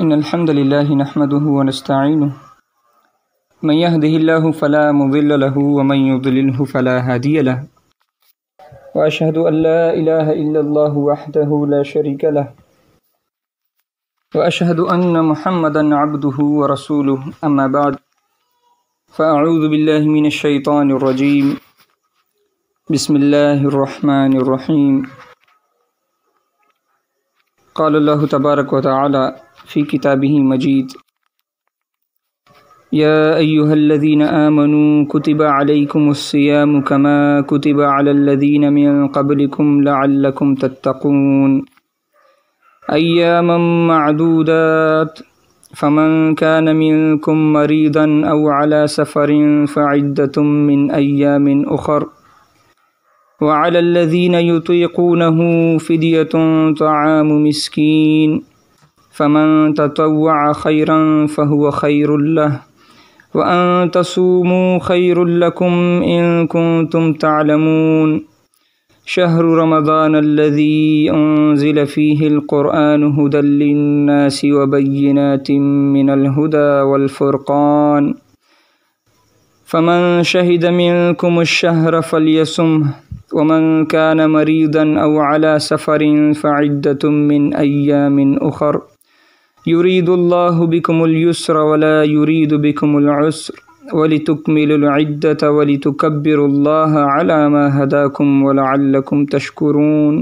إن الحمد لله نحمده ونستعينه من يهده الله فلا مضل له ومن يضلله فلا هادي له وأشهد أن لا إله إلا الله وحده لا شريك له وأشهد أن محمدا عبده ورسوله أما بعد فأعوذ بالله من الشيطان الرجيم بسم الله الرحمن الرحيم قال الله تبارك وتعالى في كتابه مجيد يا أيها الذين آمنوا كتب عليكم الصيام كما كتب على الذين من قبلكم لعلكم تتقون أياما معدودات فمن كان منكم مريضا أو على سفر فعدة من أيام أخر وعلى الذين يطيقونه فدية طعام مسكين فمن تطوع خيرا فهو خير له وأن تصوموا خير لكم إن كنتم تعلمون شهر رمضان الذي أنزل فيه القرآن هدى للناس وبينات من الهدى والفرقان فمن شهد منكم الشهر فليصمه ومن كان مريضا أو على سفر فعدة من أيام أخر يريد الله بكم اليسر ولا يريد بكم العسر ولتكملوا العدة ولتكبروا الله على ما هداكم ولعلكم تشكرون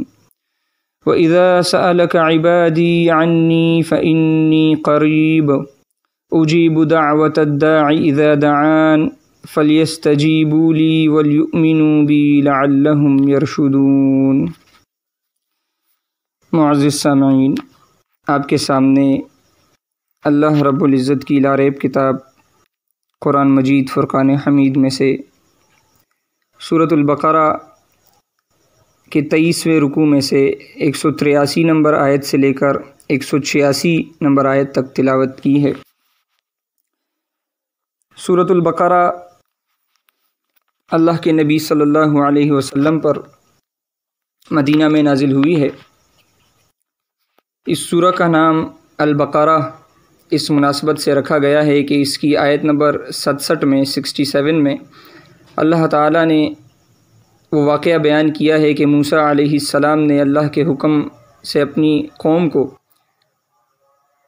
وإذا سألك عبادي عني فإني قريب أجيب دعوة الداع إذا دعان فليستجيبوا لي وليؤمنوا بي لعلهم يرشدون۔ معزز سامعین، آپ کے سامنے اللہ رب العزت کی لاریب کتاب قرآن مجید فرقان حمید میں سے سورۃ البقرہ کے 23ویں رکوع میں سے 183 نمبر آیت سے لے کر 186 نمبر آیت تک تلاوت کی ہے۔ سورۃ البقرہ اللہ کے نبی صلی اللہ علیہ وسلم پر مدینہ میں نازل ہوئی ہے۔ اس سورہ کا نام البقرہ اس مناسبت سے رکھا گیا ہے کہ اس کی آیت نمبر 67 میں 67 میں اللہ تعالیٰ نے وہ واقعہ بیان کیا ہے کہ موسیٰ علیہ السلام نے اللہ کے حکم سے اپنی قوم کو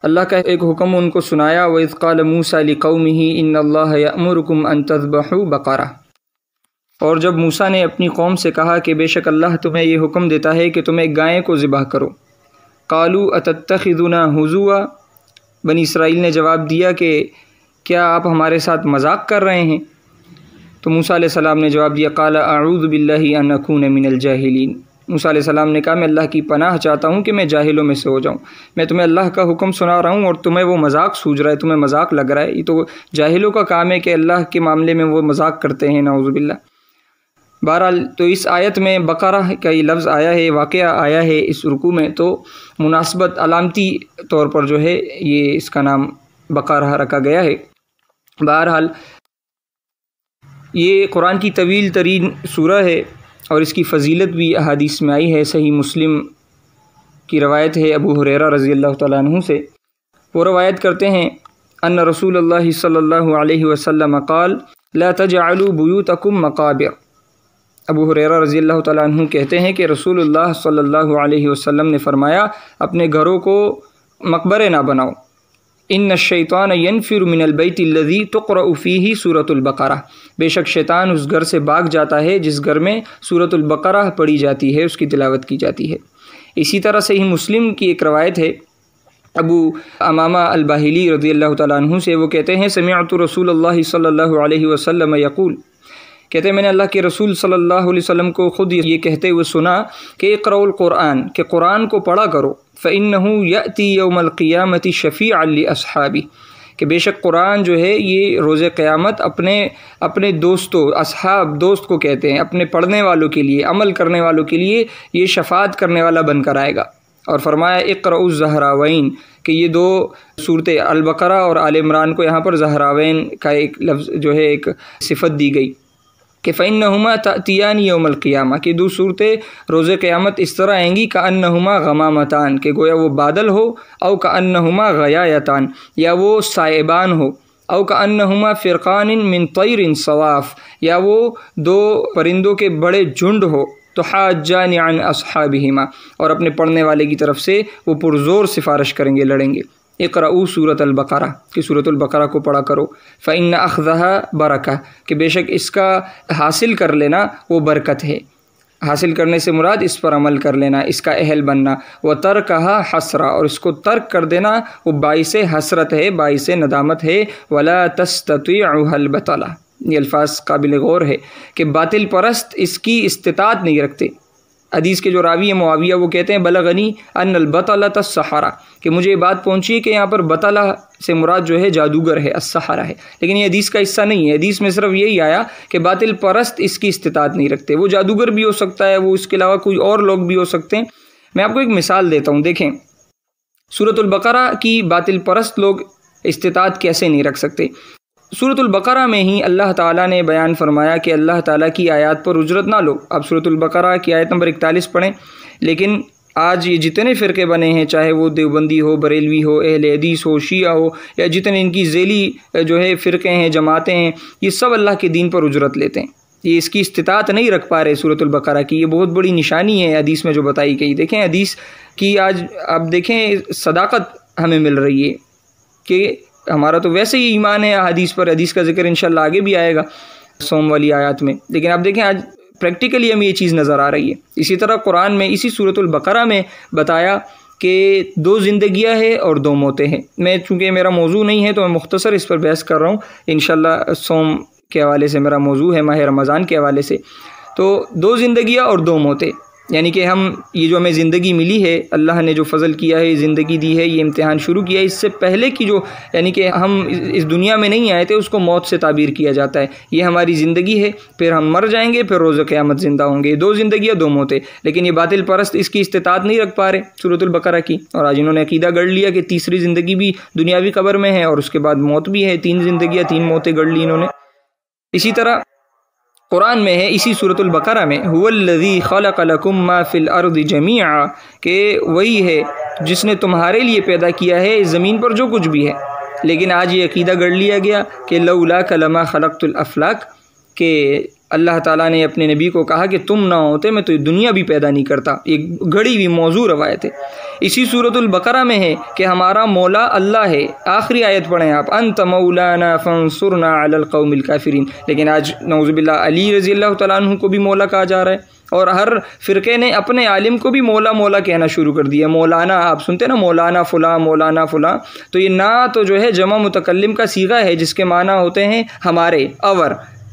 اللہ کا ایک حکم ان کو سنایا، وَإِذْ قَالَ مُوسَىٰ لِقَوْمِهِ إِنَّ اللَّهَ يَأْمُرُكُمْ أَن تَذْبَحُوا بَقَرَةً، اور جب موسیٰ نے اپنی قوم سے کہا کہ بے شک اللہ تمہیں یہ حکم دیتا ہے کہ تم ایک گائے کو ذبح کرو۔ قَالُوا أَتَتَّخِذُنَا هُزُوًا، بنی اسرائیل نے جواب دیا کہ کیا آپ ہمارے ساتھ مذاق کر رہے ہیں؟ تو موسیٰ علیہ السلام نے جواب دیا، قَالَ أَعُوذُ بِاللَّهِ أَنْ أَكُونَ مِنَ الْجَاهِلِينَ، موسیٰ علیہ السلام نے کہا میں اللہ کی پناہ چاہتا ہوں کہ میں جاہلوں میں سے ہو جاؤں، میں تمہیں اللہ کا حکم سنا رہا ہوں اور تمہیں وہ مذاق سوچ رہا ہے، تمہیں مذاق لگ رہا ہے۔ یہ تو جاہلوں کا کام ہے کہ اللہ کے معاملے میں وہ مذاق کرتے ہیں، نعوذ باللہ۔ بہرحال تو اس آیت میں بقرہ کا یہ لفظ آیا ہے، واقعہ آیا ہے اس رکوع میں، تو مناسبت علامتی طور پر جو ہے یہ اس کا نام بقرہ رکھا گیا ہے۔ بہرحال یہ قرآن کی طویل ترین سورہ ہے اور اس کی فضیلت بھی احادیث میں آئی ہے۔ صحیح مسلم کی روایت ہے ابو ہریرہ رضی اللہ تعالیٰ عنہ سے، وہ روایت کرتے ہیں ان رسول اللہ صلی اللہ علیہ وسلم قال لا تجعلوا بیوتکم مقابر، ابو ہریرہ رضی اللہ تعالیٰ عنہ کہتے ہیں کہ رسول اللہ صلی اللہ علیہ وسلم نے فرمایا اپنے گھروں کو مقبرے نہ بناؤ، ان الشیطان ینفر من البیت الذی تقرأ فیہ سورۃ البقرہ، بے شک شیطان اس گھر سے بھاگ جاتا ہے جس گھر میں سورۃ البقرہ پڑھی جاتی ہے، اس کی تلاوت کی جاتی ہے۔ اسی طرح صحیح مسلم کی ایک روایت ہے ابو امامہ الباہلی رضی اللہ تعالیٰ عنہ سے، وہ کہتے ہیں سمعت رسول اللہ صلی اللہ علیہ وسلم یقول، کہتے ہیں میں نے اللہ کے رسول صلی اللہ علیہ وسلم کو خود یہ کہتے ہوئے سنا کہ اقرؤوا القرآن، کہ قرآن کو پڑھا کرو، فإنہ یأتی یوم القیامۃ شفیعا لأصحابہ، کہ بے شک قرآن جو ہے یہ روز قیامت اپنے دوستوں، اصحاب دوست کو کہتے ہیں، اپنے پڑھنے والوں کے لیے، عمل کرنے والوں کے لیے یہ شفاعت کرنے والا بن کر آئے گا۔ اور فرمایا اقرؤوا الزہراوین، کہ یہ دو صورتیں البقرہ اور آل عمران کو یہاں پر زہراوین کا ایک لفظ جو ہے ایک صفت دی گئی۔ کہ فَإِنَّهُمَا تَأْتِيَانِ يَوْمَ الْقِيَامَةِ کہ دو صورتیں روز قیامت اس طرح آئیں گی كَأَنَّهُمَا غَمَامَتان کہ گویا وہ بادل ہو، او كَأَنَّهُمَا غَيَايَتان یا وہ سائبان ہو، او كَأَنَّهُمَا فِرْقَانٍ مِّن طَيْرٍ صَوَافٍ یا وہ دو پرندوں کے بڑے جھنڈ ہو، تحاجان عن اصحابهما اور اپنے پڑھنے والے کی طرف سے وہ پرزور سفارش کریں گے، لڑیں گے۔ اقرؤوا سورۃ البقرہ کہ سورۃ البقرہ کو پڑھا کرو، فإن أخذها برکہ کہ بے شک اس کا حاصل کر لینا وہ برکت ہے، حاصل کرنے سے مراد اس پر عمل کر لینا، اس کا اہل بننا، وترکها حسرہ اور اس کو ترک کر دینا وہ باعث حسرت ہے، باعث ندامت ہے، ولا تستطيعها البطلہ یہ الفاظ قابل غور ہے کہ باطل پرست اس کی استطاعت نہیں رکھتے۔ حدیث کے جو راوی ہیں معاویہ وہ کہتے ہیں بلغنی ان البطلۃ السحرہ کہ مجھے یہ بات پہنچی ہے کہ یہاں پر بطلہ سے مراد جو ہے جادوگر ہے، السحرہ ہے، لیکن یہ حدیث کا حصہ نہیں ہے۔ حدیث میں صرف یہی آیا کہ باطل پرست اس کی استطاعت نہیں رکھتے، وہ جادوگر بھی ہو سکتا ہے، وہ اس کے علاوہ کوئی اور لوگ بھی ہو سکتے ہیں۔ میں آپ کو ایک مثال دیتا ہوں، دیکھیں سورۃ البقرہ کی باطل پرست لوگ استطاعت کیسے نہیں رکھ سکتے۔ سورۃ البقرہ میں ہی اللہ تعالیٰ نے بیان فرمایا کہ اللہ تعالیٰ کی آیات پر اجرت نہ لو۔ آپ سورۃ البقرہ کی آیت نمبر 41 پڑھیں۔ لیکن آج یہ جتنے فرقے بنے ہیں، چاہے وہ دیوبندی ہو، بریلوی ہو، اہل حدیث ہو، شیعہ ہو، یا جتنے ان کی ذیلی جو ہے فرقے ہیں، جماعتیں ہیں، یہ سب اللہ کے دین پر اجرت لیتے ہیں، یہ اس کی استطاعت نہیں رکھ پا رہے سورۃ البقرہ کی۔ یہ بہت بڑی نشانی ہے حدیث میں جو بتائی گئی۔ دیکھیں حدیث کی آج آپ دیکھیں صداقت ہمیں مل رہی ہے کہ ہمارا تو ویسے ہی ایمان ہے حدیث پر، حدیث کا ذکر انشاءاللہ آگے بھی آئے گا سوم والی آیات میں، لیکن آپ دیکھیں آج پریکٹیکلی ہمیں یہ چیز نظر آ رہی ہے۔ اسی طرح قرآن میں اسی سورۃ البقرہ میں بتایا کہ دو زندگیاں ہیں اور دو موتیں ہیں۔ میں چونکہ میرا موضوع نہیں ہے تو میں مختصر اس پر بحث کر رہا ہوں، انشاءاللہ سوم کے حوالے سے میرا موضوع ہے، ماہ رمضان کے حوالے سے۔ تو دو زندگیاں اور دو موتیں، یعنی کہ یہ جو ہمیں زندگی ملی ہے، اللہ نے جو فضل کیا ہے، زندگی دی ہے، یہ امتحان شروع کیا ہے، اس سے پہلے کی جو یعنی کہ ہم اس دنیا میں نہیں آئے تھے، اس کو موت سے تعبیر کیا جاتا ہے۔ یہ ہماری زندگی ہے، پھر ہم مر جائیں گے، پھر روز قیامت زندہ ہوں گے۔ دو زندگیاں دو موتیں، لیکن یہ باطل پرست اس کی استطاعت نہیں رکھ پا رہے سورۃ البقرہ کی، اور آج انہوں نے عقیدہ گڑھ لیا کہ تیسری زندگی بھی دنیاوی قبر میں ہے اور اس کے بعد موت بھی ہے، تین زندگیاں تین موتیں گڑھ لی انہوں نے۔ اسی طرح قرآن میں ہے اسی سورۃ البقرہ میں هو الذی خلق لکم ما فی الارض جمیعا کہ وہی ہے جس نے تمہارے لیے پیدا کیا ہے اس زمین پر جو کچھ بھی ہے۔ لیکن آج یہ عقیدہ گڑھ لیا گیا کہ لولاک لما خلقت الافلاک کہ اللہ تعالیٰ نے اپنے نبی کو کہا کہ تم نہ ہوتے میں تو یہ دنیا بھی پیدا نہیں کرتا۔ یہ گھڑی ہوئی موضوع روایت ہے۔ اسی سورۃ البقرہ میں ہے کہ ہمارا مولا اللہ ہے۔ آخری آیت پڑھیں آپ، انت مولانا فانصرنا علی القوم الکافرین۔ لیکن آج نعوذ باللہ علی رضی اللہ تعالیٰ عنہ کو بھی مولا کہا جا رہا ہے، اور ہر فرقے نے اپنے عالم کو بھی مولا مولا کہنا شروع کر دیا۔ مولانا آپ سنتے نا، مولانا فلاں، مولانا فلاں، تو یہ نا تو جو ہے جمع متکلم کا صیغہ ہے جس کے معنی ہوتے ہیں ہمارے،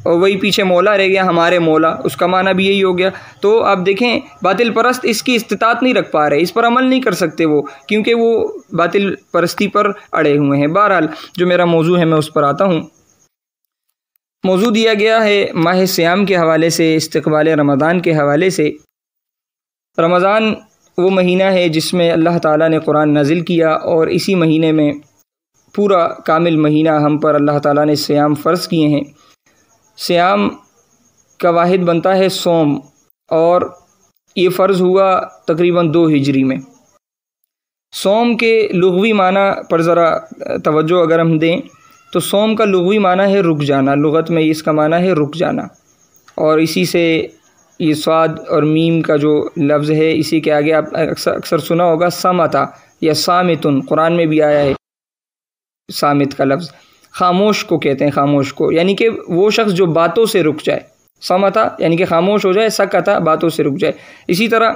اور وہی پیچھے مولا رہ گیا، ہمارے مولا، اس کا معنی بھی یہی ہو گیا۔ تو آپ دیکھیں باطل پرست اس کی استطاعت نہیں رکھ پا رہے، اس پر عمل نہیں کر سکتے وہ، کیونکہ وہ باطل پرستی پر اڑے ہوئے ہیں۔ بہرحال جو میرا موضوع ہے میں اس پر آتا ہوں۔ موضوع دیا گیا ہے ماہ صیام کے حوالے سے، استقبال رمضان کے حوالے سے۔ رمضان وہ مہینہ ہے جس میں اللہ تعالیٰ نے قرآن نازل کیا، اور اسی مہینے میں پورا کامل مہینہ ہم پر اللہ تعالیٰ نے صیام فرض کیے ہیں۔ صیام کا واحد بنتا ہے سوم، اور یہ فرض ہوا تقریباً 2 ہجری میں۔ سوم کے لغوی معنی پر ذرا توجہ اگر ہم دیں تو سوم کا لغوی معنی ہے رک جانا، لغت میں اس کا معنی ہے رک جانا، اور اسی سے یہ صاد اور میم کا جو لفظ ہے اسی کے آگے آپ اکثر سنا ہوگا سامتا یا سامتن، قرآن میں بھی آیا ہے سامت کا لفظ، خاموش کو کہتے ہیں، خاموش کو، یعنی کہ وہ شخص جو باتوں سے رک جائے۔ سامتا یعنی کہ خاموش ہو جائے، سکتا باتوں سے رک جائے۔ اسی طرح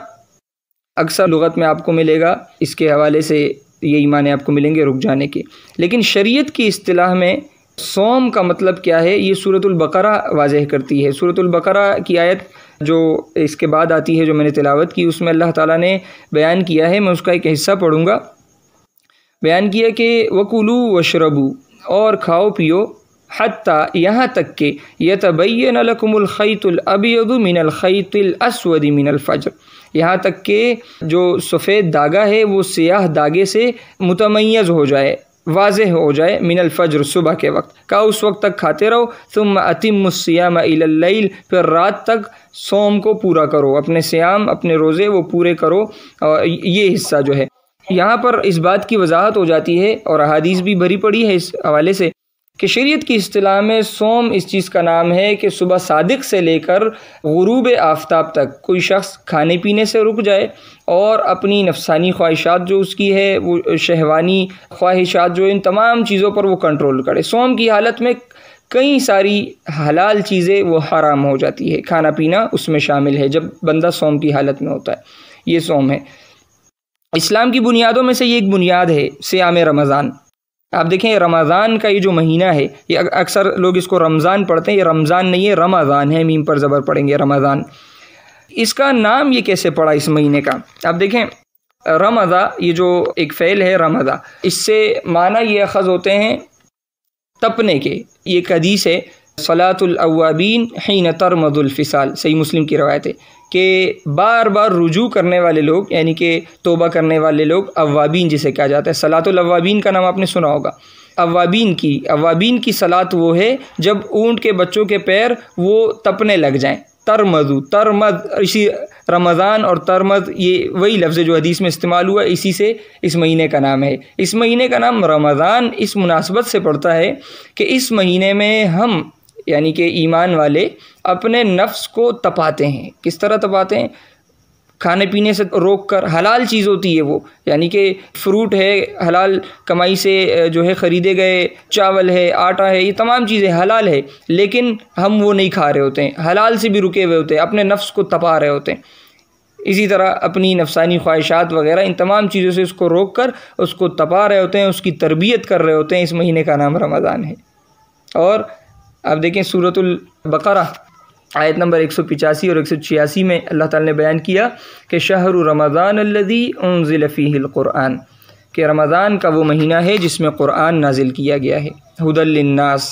اکثر لغت میں آپ کو ملے گا، اس کے حوالے سے یہی معنی آپ کو ملیں گے رک جانے کے۔ لیکن شریعت کی اصطلاح میں صوم کا مطلب کیا ہے یہ سورۃ البقرہ واضح کرتی ہے۔ سورۃ البقرہ کی آیت جو اس کے بعد آتی ہے جو میں نے تلاوت کی، اس میں اللہ تعالیٰ نے بیان کیا ہے، میں اس کا ایک حصہ پڑھوں گا۔ بیان کیا کہ وَكُلُوا وَاشْرَبُوا، اور کھاؤ پیو، حتیٰ یہاں تک کہ یتبین لکم الخیط الابیض من الخیط الاسود من الفجر، یہاں تک کہ جو سفید داغا ہے وہ سیاہ داغے سے متمیز ہو جائے، واضح ہو جائے من الفجر صبح کے وقت، کہا اس وقت تک کھاتے رہو، ثم اتم الصیام الی اللیل، پھر رات تک صوم کو پورا کرو، اپنے صیام اپنے روزے وہ پورے کرو۔ اور یہ حصہ جو ہے یہاں پر اس بات کی وضاحت ہو جاتی ہے، اور احادیث بھی بھری پڑی ہے اس حوالے سے، کہ شریعت کی اصطلاح میں صوم اس چیز کا نام ہے کہ صبح صادق سے لے کر غروب آفتاب تک کوئی شخص کھانے پینے سے رک جائے اور اپنی نفسانی خواہشات جو اس کی ہے، وہ شہوانی خواہشات جو ان تمام چیزوں پر وہ کنٹرول کرے۔ صوم کی حالت میں کئی ساری حلال چیزیں وہ حرام ہو جاتی ہے، کھانا پینا اس میں شامل ہے جب بندہ صوم کی حالت میں ہوتا ہے۔ یہ صوم ہے۔ اسلام کی بنیادوں میں سے یہ ایک بنیاد ہے صیام رمضان۔ آپ دیکھیں رمضان کا یہ جو مہینہ ہے، یہ اکثر لوگ اس کو رمضان پڑھتے ہیں، یہ رمضان نہیں ہے، رمضان ہے، میم پر زبر پڑھیں گے رمضان۔ اس کا نام یہ کیسے پڑا اس مہینے کا؟ آپ دیکھیں رمضا، یہ جو ایک فعل ہے رمضا، اس سے معنی یہ اخذ ہوتے ہیں تپنے کے۔ یہ ایک حدیث ہے صلاۃ الاوابین حین ترمض الفصال، صحیح مسلم کی روایت ہے کہ بار بار رجوع کرنے والے لوگ، یعنی کہ توبہ کرنے والے لوگ، اوابین جسے کہا جاتا ہے، صلاۃ الاوابین کا نام آپ نے سنا ہوگا۔ اوابین کی صلاۃ وہ ہے جب اونٹ کے بچوں کے پیر وہ تپنے لگ جائیں۔ ترمد، اسی رمضان اور ترمد یہ وہی لفظ ہے جو حدیث میں استعمال ہوا، اسی سے اس مہینے کا نام ہے۔ اس مہینے کا نام رمضان اس مناسبت سے پڑتا ہے کہ اس مہینے میں ہم یعنی کہ ایمان والے اپنے نفس کو تپاتے ہیں۔ کس طرح تپاتے ہیں؟ کھانے پینے سے روک کر، حلال چیز ہوتی ہے وہ، یعنی کہ فروٹ ہے حلال کمائی سے جو ہے خریدے گئے، چاول ہے، آٹا ہے، یہ تمام چیزیں حلال ہے، لیکن ہم وہ نہیں کھا رہے ہوتے ہیں، حلال سے بھی رکے ہوئے ہوتے ہیں، اپنے نفس کو تپا رہے ہوتے ہیں۔ اسی طرح اپنی نفسانی خواہشات وغیرہ ان تمام چیزوں سے اس کو روک کر اس کو تپا رہے ہوتے ہیں، اس کی تربیت کر رہے ہوتے ہیں۔ اس مہینے کا نام رمضان ہے۔ اور آپ دیکھیں سورۃ البقرہ آیت نمبر 185 اور 186 میں اللہ تعالی نے بیان کیا کہ شہر رمضان الذی انزل فیہ القرآن، کہ رمضان کا وہ مہینہ ہے جس میں قرآن نازل کیا گیا ہے، ھدی للناس،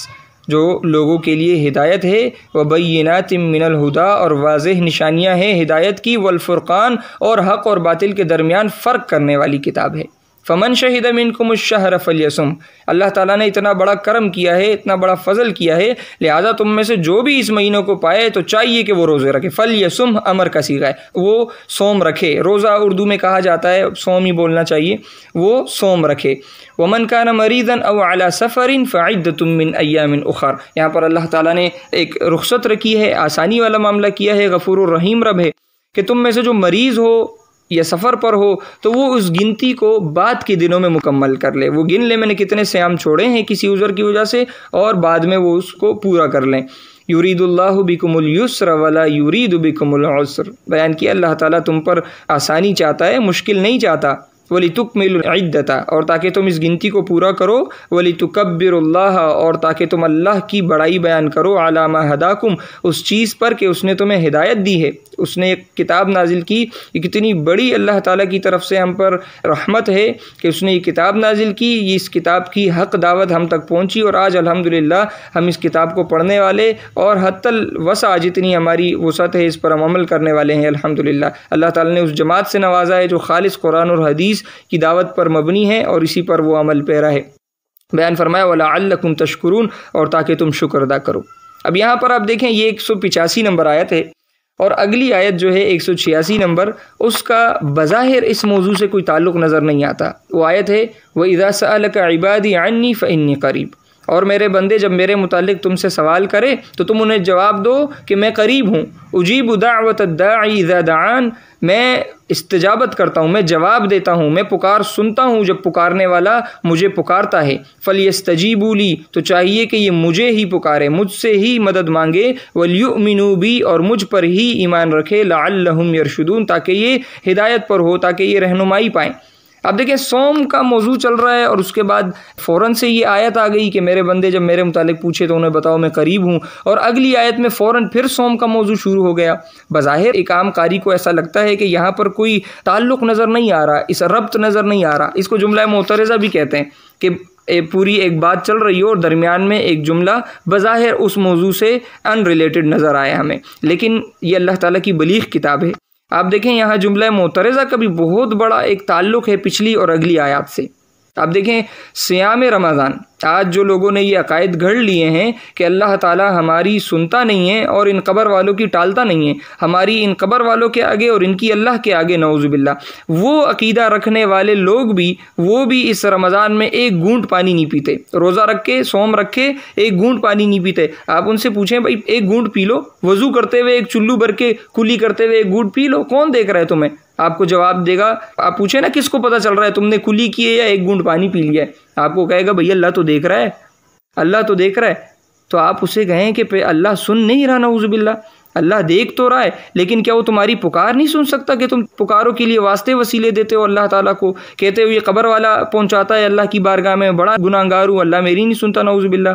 جو لوگوں کے لیے ہدایت ہے، وبینات من الہدی، اور واضح نشانیاں ہیں ہدایت کی، والفرقان، اور حق اور باطل کے درمیان فرق کرنے والی کتاب ہے۔ فمن شہد منکم الشہر فلیصم، اللہ تعالیٰ نے اتنا بڑا کرم کیا ہے، اتنا بڑا فضل کیا ہے، لہٰذا تم میں سے جو بھی اس مہینوں کو پائے تو چاہیے کہ وہ روزے رکھے۔ فلیصم امر کا صیغہ ہے، وہ صوم رکھے، روزہ اردو میں کہا جاتا ہے، صوم ہی بولنا چاہیے، وہ صوم رکھے۔ ومن کان مریضا او علی سفر فعدۃ من ایام اخر، یہاں پر اللہ تعالیٰ نے ایک رخصت رکھی ہے، آسانی والا معاملہ کیا ہے، غفور الرحیم رب ہے، کہ تم میں سے جو مریض ہو یا سفر پر ہو تو وہ اس گنتی کو بعد کے دنوں میں مکمل کر لے، وہ گن لے میں نے کتنے صیام چھوڑے ہیں کسی عذر کی وجہ سے، اور بعد میں وہ اس کو پورا کر لیں۔ یرید اللہ بکم الیسر ولا یرید بکم العسر، بیان کیا اللہ تعالیٰ تم پر آسانی چاہتا ہے، مشکل نہیں چاہتا۔ وَلِتُكْمِلُوا الْعِدَّةَ، اور تاکہ تم اس گنتی کو پورا کرو، وَلِتُكَبِّرُوا اللَّهَ، اور تاکہ تم اللہ کی بڑائی بیان کرو، عَلَىٰ مَا هَدَاكُمْ، اس چیز پر کہ اس نے تمہیں ہدایت دی ہے، اس نے ایک کتاب نازل کی۔ یہ کتنی بڑی اللہ تعالیٰ کی طرف سے ہم پر رحمت ہے کہ اس نے یہ کتاب نازل کی، یہ اس کتاب کی حق دعوت ہم تک پہنچی، اور آج الحمدللہ ہم اس کتاب کو پڑھنے والے اور حتی الوسع جتنی ہماری وسعت ہے اس پر ہم عمل کرنے والے ہیں الحمدللہ۔ اللہ تعالیٰ نے اس جماعت سے نوازا ہے جو خالص قرآن اور حدیث کی دعوت پر مبنی ہے اور اسی پر وہ عمل پیرا ہے۔ بیان فرمایا وَلَعَلَّكُمْ تَشْكُرُونَ، اور تاکہ تم شکر ادا کرو۔ اب یہاں پر آپ دیکھیں یہ 185 نمبر آیت ہے، اور اگلی آیت جو ہے 186 نمبر، اس کا بظاہر اس موضوع سے کوئی تعلق نظر نہیں آتا۔ وہ آیت ہے وَإِذَا سَأَلَكَ عِبَادِي عَنِّي فَإِنِّي قَرِيبٌ، اور میرے بندے جب میرے متعلق تم سے سوال کرے تو تم انہیں جواب دو کہ میں قریب ہوں۔ اجیب دعوت الداعی اذا دعان، میں استجابت کرتا ہوں، میں جواب دیتا ہوں، میں پکار سنتا ہوں جب پکارنے والا مجھے پکارتا ہے۔ فلیستجیبوا لی، تو چاہیے کہ یہ مجھے ہی پکارے، مجھ سے ہی مدد مانگے، ولیؤمنوا بی، اور مجھ پر ہی ایمان رکھے، لعلہم یرشدون، تاکہ یہ ہدایت پر ہو، تاکہ یہ رہنمائی پائیں۔ اب دیکھیں صوم کا موضوع چل رہا ہے اور اس کے بعد فوراً سے یہ آیت آ گئی کہ میرے بندے جب میرے متعلق پوچھے تو انہیں بتاؤ میں قریب ہوں، اور اگلی آیت میں فوراً پھر صوم کا موضوع شروع ہو گیا۔ بظاہر ایک عام قاری کو ایسا لگتا ہے کہ یہاں پر کوئی تعلق نظر نہیں آ رہا، اس ربط نظر نہیں آ رہا، اس کو جملہ معترضہ بھی کہتے ہیں کہ پوری ایک بات چل رہی ہو اور درمیان میں ایک جملہ بظاہر اس موضوع سے ان ریلیٹڈ نظر آیا ہمیں، لیکن یہ اللہ تعالیٰ کی بلیغ کتاب ہے۔ آپ دیکھیں یہاں جملہ معترضہ کا بھی بہت بڑا ایک تعلق ہے پچھلی اور اگلی آیات سے۔ آپ دیکھیں صیام رمضان، آج جو لوگوں نے یہ عقائد گھڑ لیے ہیں کہ اللہ تعالی ہماری سنتا نہیں ہے اور ان قبر والوں کی ٹالتا نہیں ہے، ہماری ان قبر والوں کے آگے اور ان کی اللہ کے آگے نعوذ باللہ، وہ عقیدہ رکھنے والے لوگ بھی وہ بھی اس رمضان میں ایک گھونٹ پانی نہیں پیتے، روزہ رکھ کے صوم رکھے ایک گھونٹ پانی نہیں پیتے۔ آپ ان سے پوچھیں بھائی ایک گھونٹ پی لو، وضو کرتے ہوئے ایک چلو بھر کے کلی کرتے ہوئے ایک گھونٹ پی لو، کون دیکھ رہا ہے تمہیں؟ آپ کو جواب دے گا، آپ پوچھیں نا کس کو پتہ چل رہا ہے تم نے کلی کی ہے یا ایک گھونٹ پانی پی لیا ہے؟ آپ کو کہے گا بھئی اللہ تو دیکھ رہا ہے، اللہ تو دیکھ رہا ہے۔ تو آپ اسے کہیں کہ اللہ سن نہیں رہا، نعوذ باللہ، اللہ دیکھ تو رہا ہے لیکن کیا وہ تمہاری پکار نہیں سن سکتا کہ تم پکاروں کے لیے واسطے وسیلے دیتے ہو اللہ تعالیٰ کو، کہتے ہو یہ قبر والا پہنچاتا ہے اللہ کی بارگاہ میں، بڑا گناہگار ہوں، اللہ میری نہیں سنتا، نعوذ باللہ۔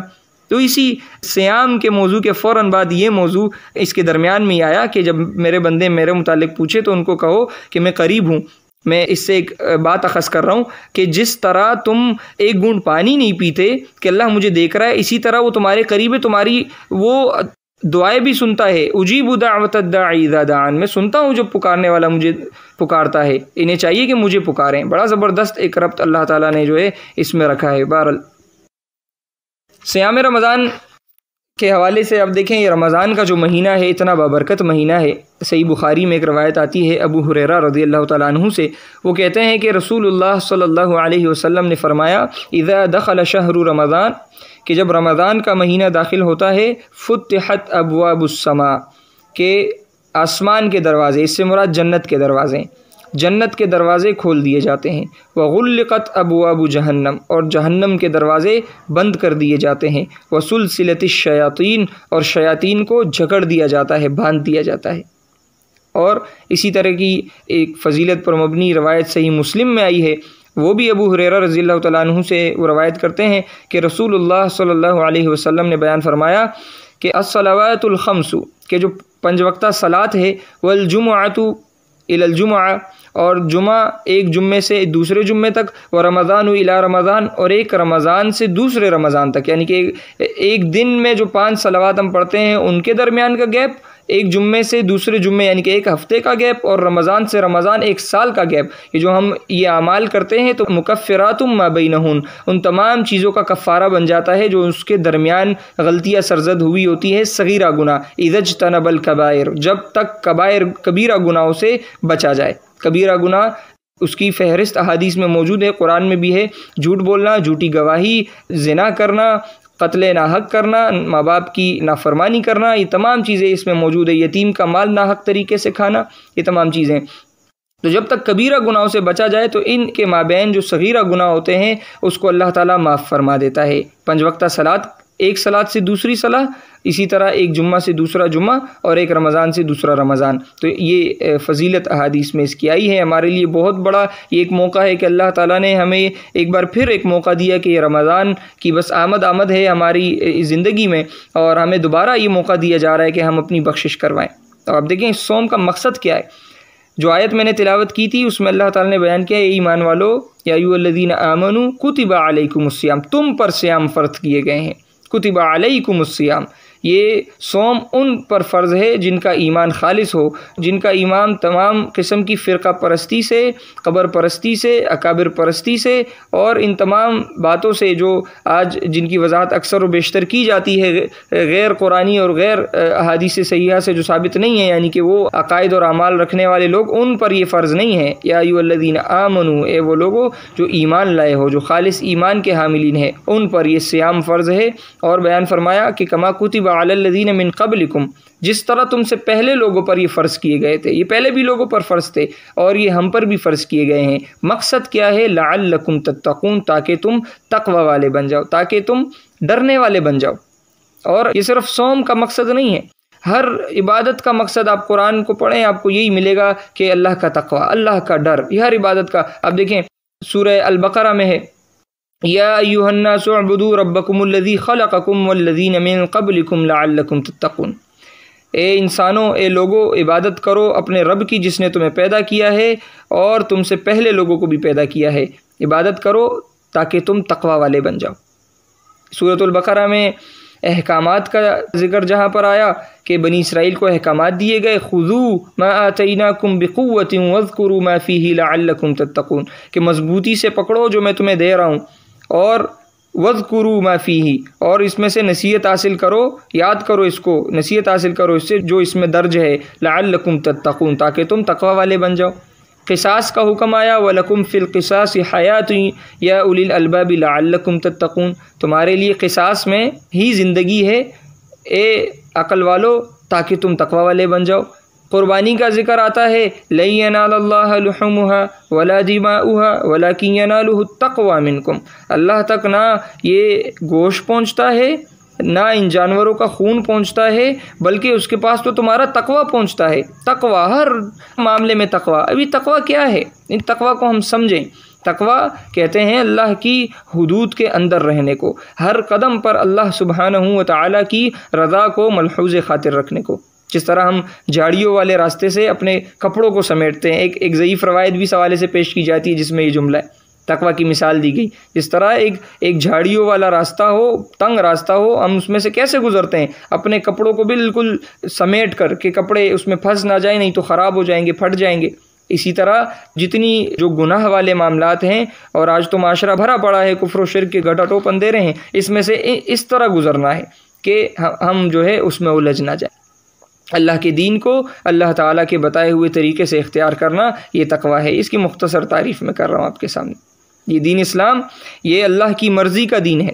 تو اسی سیام کے موضوع کے فوراً بعد یہ موضوع اس کے درمیان میں آیا کہ جب میرے بندے میرے متعلق پوچھے تو ان کو کہو کہ میں قریب ہوں، میں اس سے ایک بات اخذ کر رہا ہوں کہ جس طرح تم ایک گھونٹ پانی نہیں پیتے کہ اللہ مجھے دیکھ رہا ہے، اسی طرح وہ تمہارے قریب ہے، تمہاری وہ دعائیں بھی سنتا ہے۔ اجیب دعوت الداعی اذا دعان، میں سنتا ہوں جب پکارنے والا مجھے پکارتا ہے، انہیں چاہیے کہ مجھے پکاریں۔ بڑا زبردست ایک ربط اللہ تعالیٰ نے جو ہے اس میں رکھا ہے۔ بہرحال صیام رمضان کے حوالے سے اب دیکھیں یہ رمضان کا جو مہینہ ہے اتنا بابرکت مہینہ ہے۔ صحیح بخاری میں ایک روایت آتی ہے ابو ہریرہ رضی اللہ تعالیٰ عنہ سے، وہ کہتے ہیں کہ رسول اللہ صلی اللہ علیہ وسلم نے فرمایا اذا دخل شہر رمضان، کہ جب رمضان کا مہینہ داخل ہوتا ہے فتحت ابواب السماء، کہ آسمان کے دروازے، اس سے مراد جنت کے دروازے، جنت کے دروازے کھول دیے جاتے ہیں، وغلقت ابواب جہنم، اور جہنم کے دروازے بند کر دیے جاتے ہیں، وسلسلت الشیاطین، اور شیاطین کو جکڑ دیا جاتا ہے، باندھ دیا جاتا ہے۔ اور اسی طرح کی ایک فضیلت پر مبنی روایت صحیح مسلم میں آئی ہے، وہ بھی ابو ہریرہ رضی اللہ تعالیٰ عنہ سے وہ روایت کرتے ہیں کہ رسول اللہ صلی اللہ علیہ وسلم نے بیان فرمایا کہ الصلوات الخمس، کہ جو 5 وقتہ صلاۃ ہے، والجمعۃ الی الجمعہ، اور جمعہ ایک جمعے سے دوسرے جمعے تک، و رمضان الی رمضان، اور ایک رمضان سے دوسرے رمضان تک، یعنی کہ ایک دن میں جو 5 صلوات ہم پڑھتے ہیں ان کے درمیان کا گیپ، ایک جمعے سے دوسرے جمعے یعنی کہ ایک ہفتے کا گیپ، اور رمضان سے رمضان ایک سال کا گیپ، یہ جو ہم یہ اعمال کرتے ہیں تو مکفرات ما بینہن، ان تمام چیزوں کا کفارہ بن جاتا ہے جو اس کے درمیان غلطیاں سرزد ہوئی ہوتی ہے، صغیرہ گناہ، اذا اجتنب الکبائر، جب تک کبیرہ گناہوں سے بچا جائے۔ کبیرہ گناہ اس کی فہرست احادیث میں موجود ہے، قرآن میں بھی ہے، جھوٹ بولنا، جھوٹی گواہی، زنا کرنا، قتل ناحق کرنا، ماں باپ کی نافرمانی کرنا، یہ تمام چیزیں اس میں موجود ہے، یتیم کا مال ناحق طریقے سے کھانا، یہ تمام چیزیں۔ تو جب تک کبیرہ گناہوں سے بچا جائے تو ان کے مابین جو صغیرہ گناہ ہوتے ہیں اس کو اللہ تعالیٰ معاف فرما دیتا ہے۔ 5 وقتہ صلاۃ، ایک صلاۃ سے دوسری صلاۃ، اسی طرح ایک جمعہ سے دوسرا جمعہ، اور ایک رمضان سے دوسرا رمضان۔ تو یہ فضیلت احادیث میں اس کی آئی ہے۔ ہمارے لیے بہت بڑا یہ ایک موقع ہے کہ اللہ تعالیٰ نے ہمیں ایک بار پھر ایک موقع دیا کہ یہ رمضان کی بس آمد ہے ہماری زندگی میں، اور ہمیں دوبارہ یہ موقع دیا جا رہا ہے کہ ہم اپنی بخشش کروائیں۔ تو آپ دیکھیں اس صوم کا مقصد کیا ہے۔ جو آیت میں نے تلاوت کی تھی اس میں اللہ تعالیٰ نے بیان کیا ہے، ایمان والو یا ایھا الذین آمنوا کتب علیکم الصیام، تم پر صیام فرض کیے گئے ہیں، کتب علیکم الصیام، یہ صوم ان پر فرض ہے جن کا ایمان خالص ہو، جن کا ایمان تمام قسم کی فرقہ پرستی سے، قبر پرستی سے، اکابر پرستی سے، اور ان تمام باتوں سے جو آج جن کی وضاحت اکثر و بیشتر کی جاتی ہے غیر قرآنی اور غیر احادیث صحیحہ سے جو ثابت نہیں ہے، یعنی کہ وہ عقائد اور اعمال رکھنے والے لوگ، ان پر یہ فرض نہیں ہے۔ یا ایھا الذین آمنوا، اے وہ لوگوں جو ایمان لائے ہو، جو خالص ایمان کے حاملین ہیں، ان پر یہ صیام فرض ہے۔ اور بیان فرمایا کہ کما کتب علی الذین من قبلکم، جس طرح تم سے پہلے لوگوں پر یہ فرض کیے گئے تھے، یہ پہلے بھی لوگوں پر فرض تھے اور یہ ہم پر بھی فرض کیے گئے ہیں۔ مقصد کیا ہے؟ لعلکم تتقون، تاکہ تم تقوی والے بن جاؤ، تاکہ تم ڈرنے والے بن جاؤ۔ اور یہ صرف صوم کا مقصد نہیں ہے، ہر عبادت کا مقصد، آپ قرآن کو پڑھیں آپ کو یہی ملے گا کہ اللہ کا تقوی، اللہ کا ڈر، یہ ہر عبادت کا۔ آپ دیکھیں سورہ البقرہ میں ہے، یا ایھا الناس اعبدوا ربکم الذی خلقکم والذین من قبلکم لعلکم تتقون، اے انسانوں، اے لوگو، عبادت کرو اپنے رب کی جس نے تمہیں پیدا کیا ہے اور تم سے پہلے لوگوں کو بھی پیدا کیا ہے، عبادت کرو تاکہ تم تقوی والے بن جاؤ۔ سورۃ البقرہ میں احکامات کا ذکر جہاں پر آیا کہ بنی اسرائیل کو احکامات دیے گئے، خذوا ما آتیناکم بقوۃ واذکروا ما فیہ لعلکم تتقون، کہ مضبوطی سے پکڑو جو میں تمہیں دے رہا ہوں، اور وَاذْكُرُوا مَا فِيهِ، اور اس میں سے نصیحت حاصل کرو، یاد کرو اس کو، نصیحت حاصل کرو اس سے جو اس میں درج ہے، لَعَلَّكُمْ تَتَّقُونَ، تاکہ تم تقوی والے بن جاؤ۔ قصاص کا حکم آیا، وَلَكُمْ فِي الْقِصَاصِ حَيَاةٌ يَا أُولِي الْأَلْبَابِ لَعَلَّكُمْ تَتَّقُونَ، تمہارے لیے قصاص میں ہی زندگی ہے اے عقل والو، تاکہ تم تقوی والے بن جاؤ۔ قربانی کا ذکر آتا ہے، لَن يَنَالَ اللَّهَ لُحُومُهَا وَلَا دِمَاؤُهَا وَلَكِنْ يَنَالُهُ التَّقْوَى مِنْكُمْ، اللہ تک نہ یہ گوشت پہنچتا ہے، نہ ان جانوروں کا خون پہنچتا ہے، بلکہ اس کے پاس تو تمہارا تقوی پہنچتا ہے۔ تقوی، ہر معاملے میں تقوی۔ ابھی تقوی کیا ہے؟ ان تقوی کو ہم سمجھیں۔ تقوی کہتے ہیں اللہ کی حدود کے اندر رہنے کو، ہر قدم پر اللہ سبحانہ و تعالیٰ کی رضا کو ملحوظ خاطر رکھنے کو۔ جس طرح ہم جھاڑیوں والے راستے سے اپنے کپڑوں کو سمیٹتے ہیں، ایک ضعیف روایت بھی اس حوالے سے پیش کی جاتی ہے جس میں یہ جملہ ہے، تقوی کی مثال دی گئی۔ جس طرح ایک جھاڑیوں والا راستہ ہو، تنگ راستہ ہو، ہم اس میں سے کیسے گزرتے ہیں؟ اپنے کپڑوں کو بالکل سمیٹ کر کہ کپڑے اس میں پھنس نہ جائیں، نہیں تو خراب ہو جائیں گے، پھٹ جائیں گے۔ اسی طرح جتنی جو گناہ والے معاملات ہیں، اور آج تو معاشرہ بھرا پڑا ہے کفر و شرک کے گھٹا ٹوپ اندھیرے ہیں، اس میں سے اس طرح گزرنا ہے کہ ہم جو ہے اس میں الجھ نہ جائیں۔ اللہ کے دین کو اللہ تعالیٰ کے بتائے ہوئے طریقے سے اختیار کرنا، یہ تقوی ہے۔ اس کی مختصر تعریف میں کر رہا ہوں آپ کے سامنے۔ یہ دین اسلام، یہ اللہ کی مرضی کا دین ہے،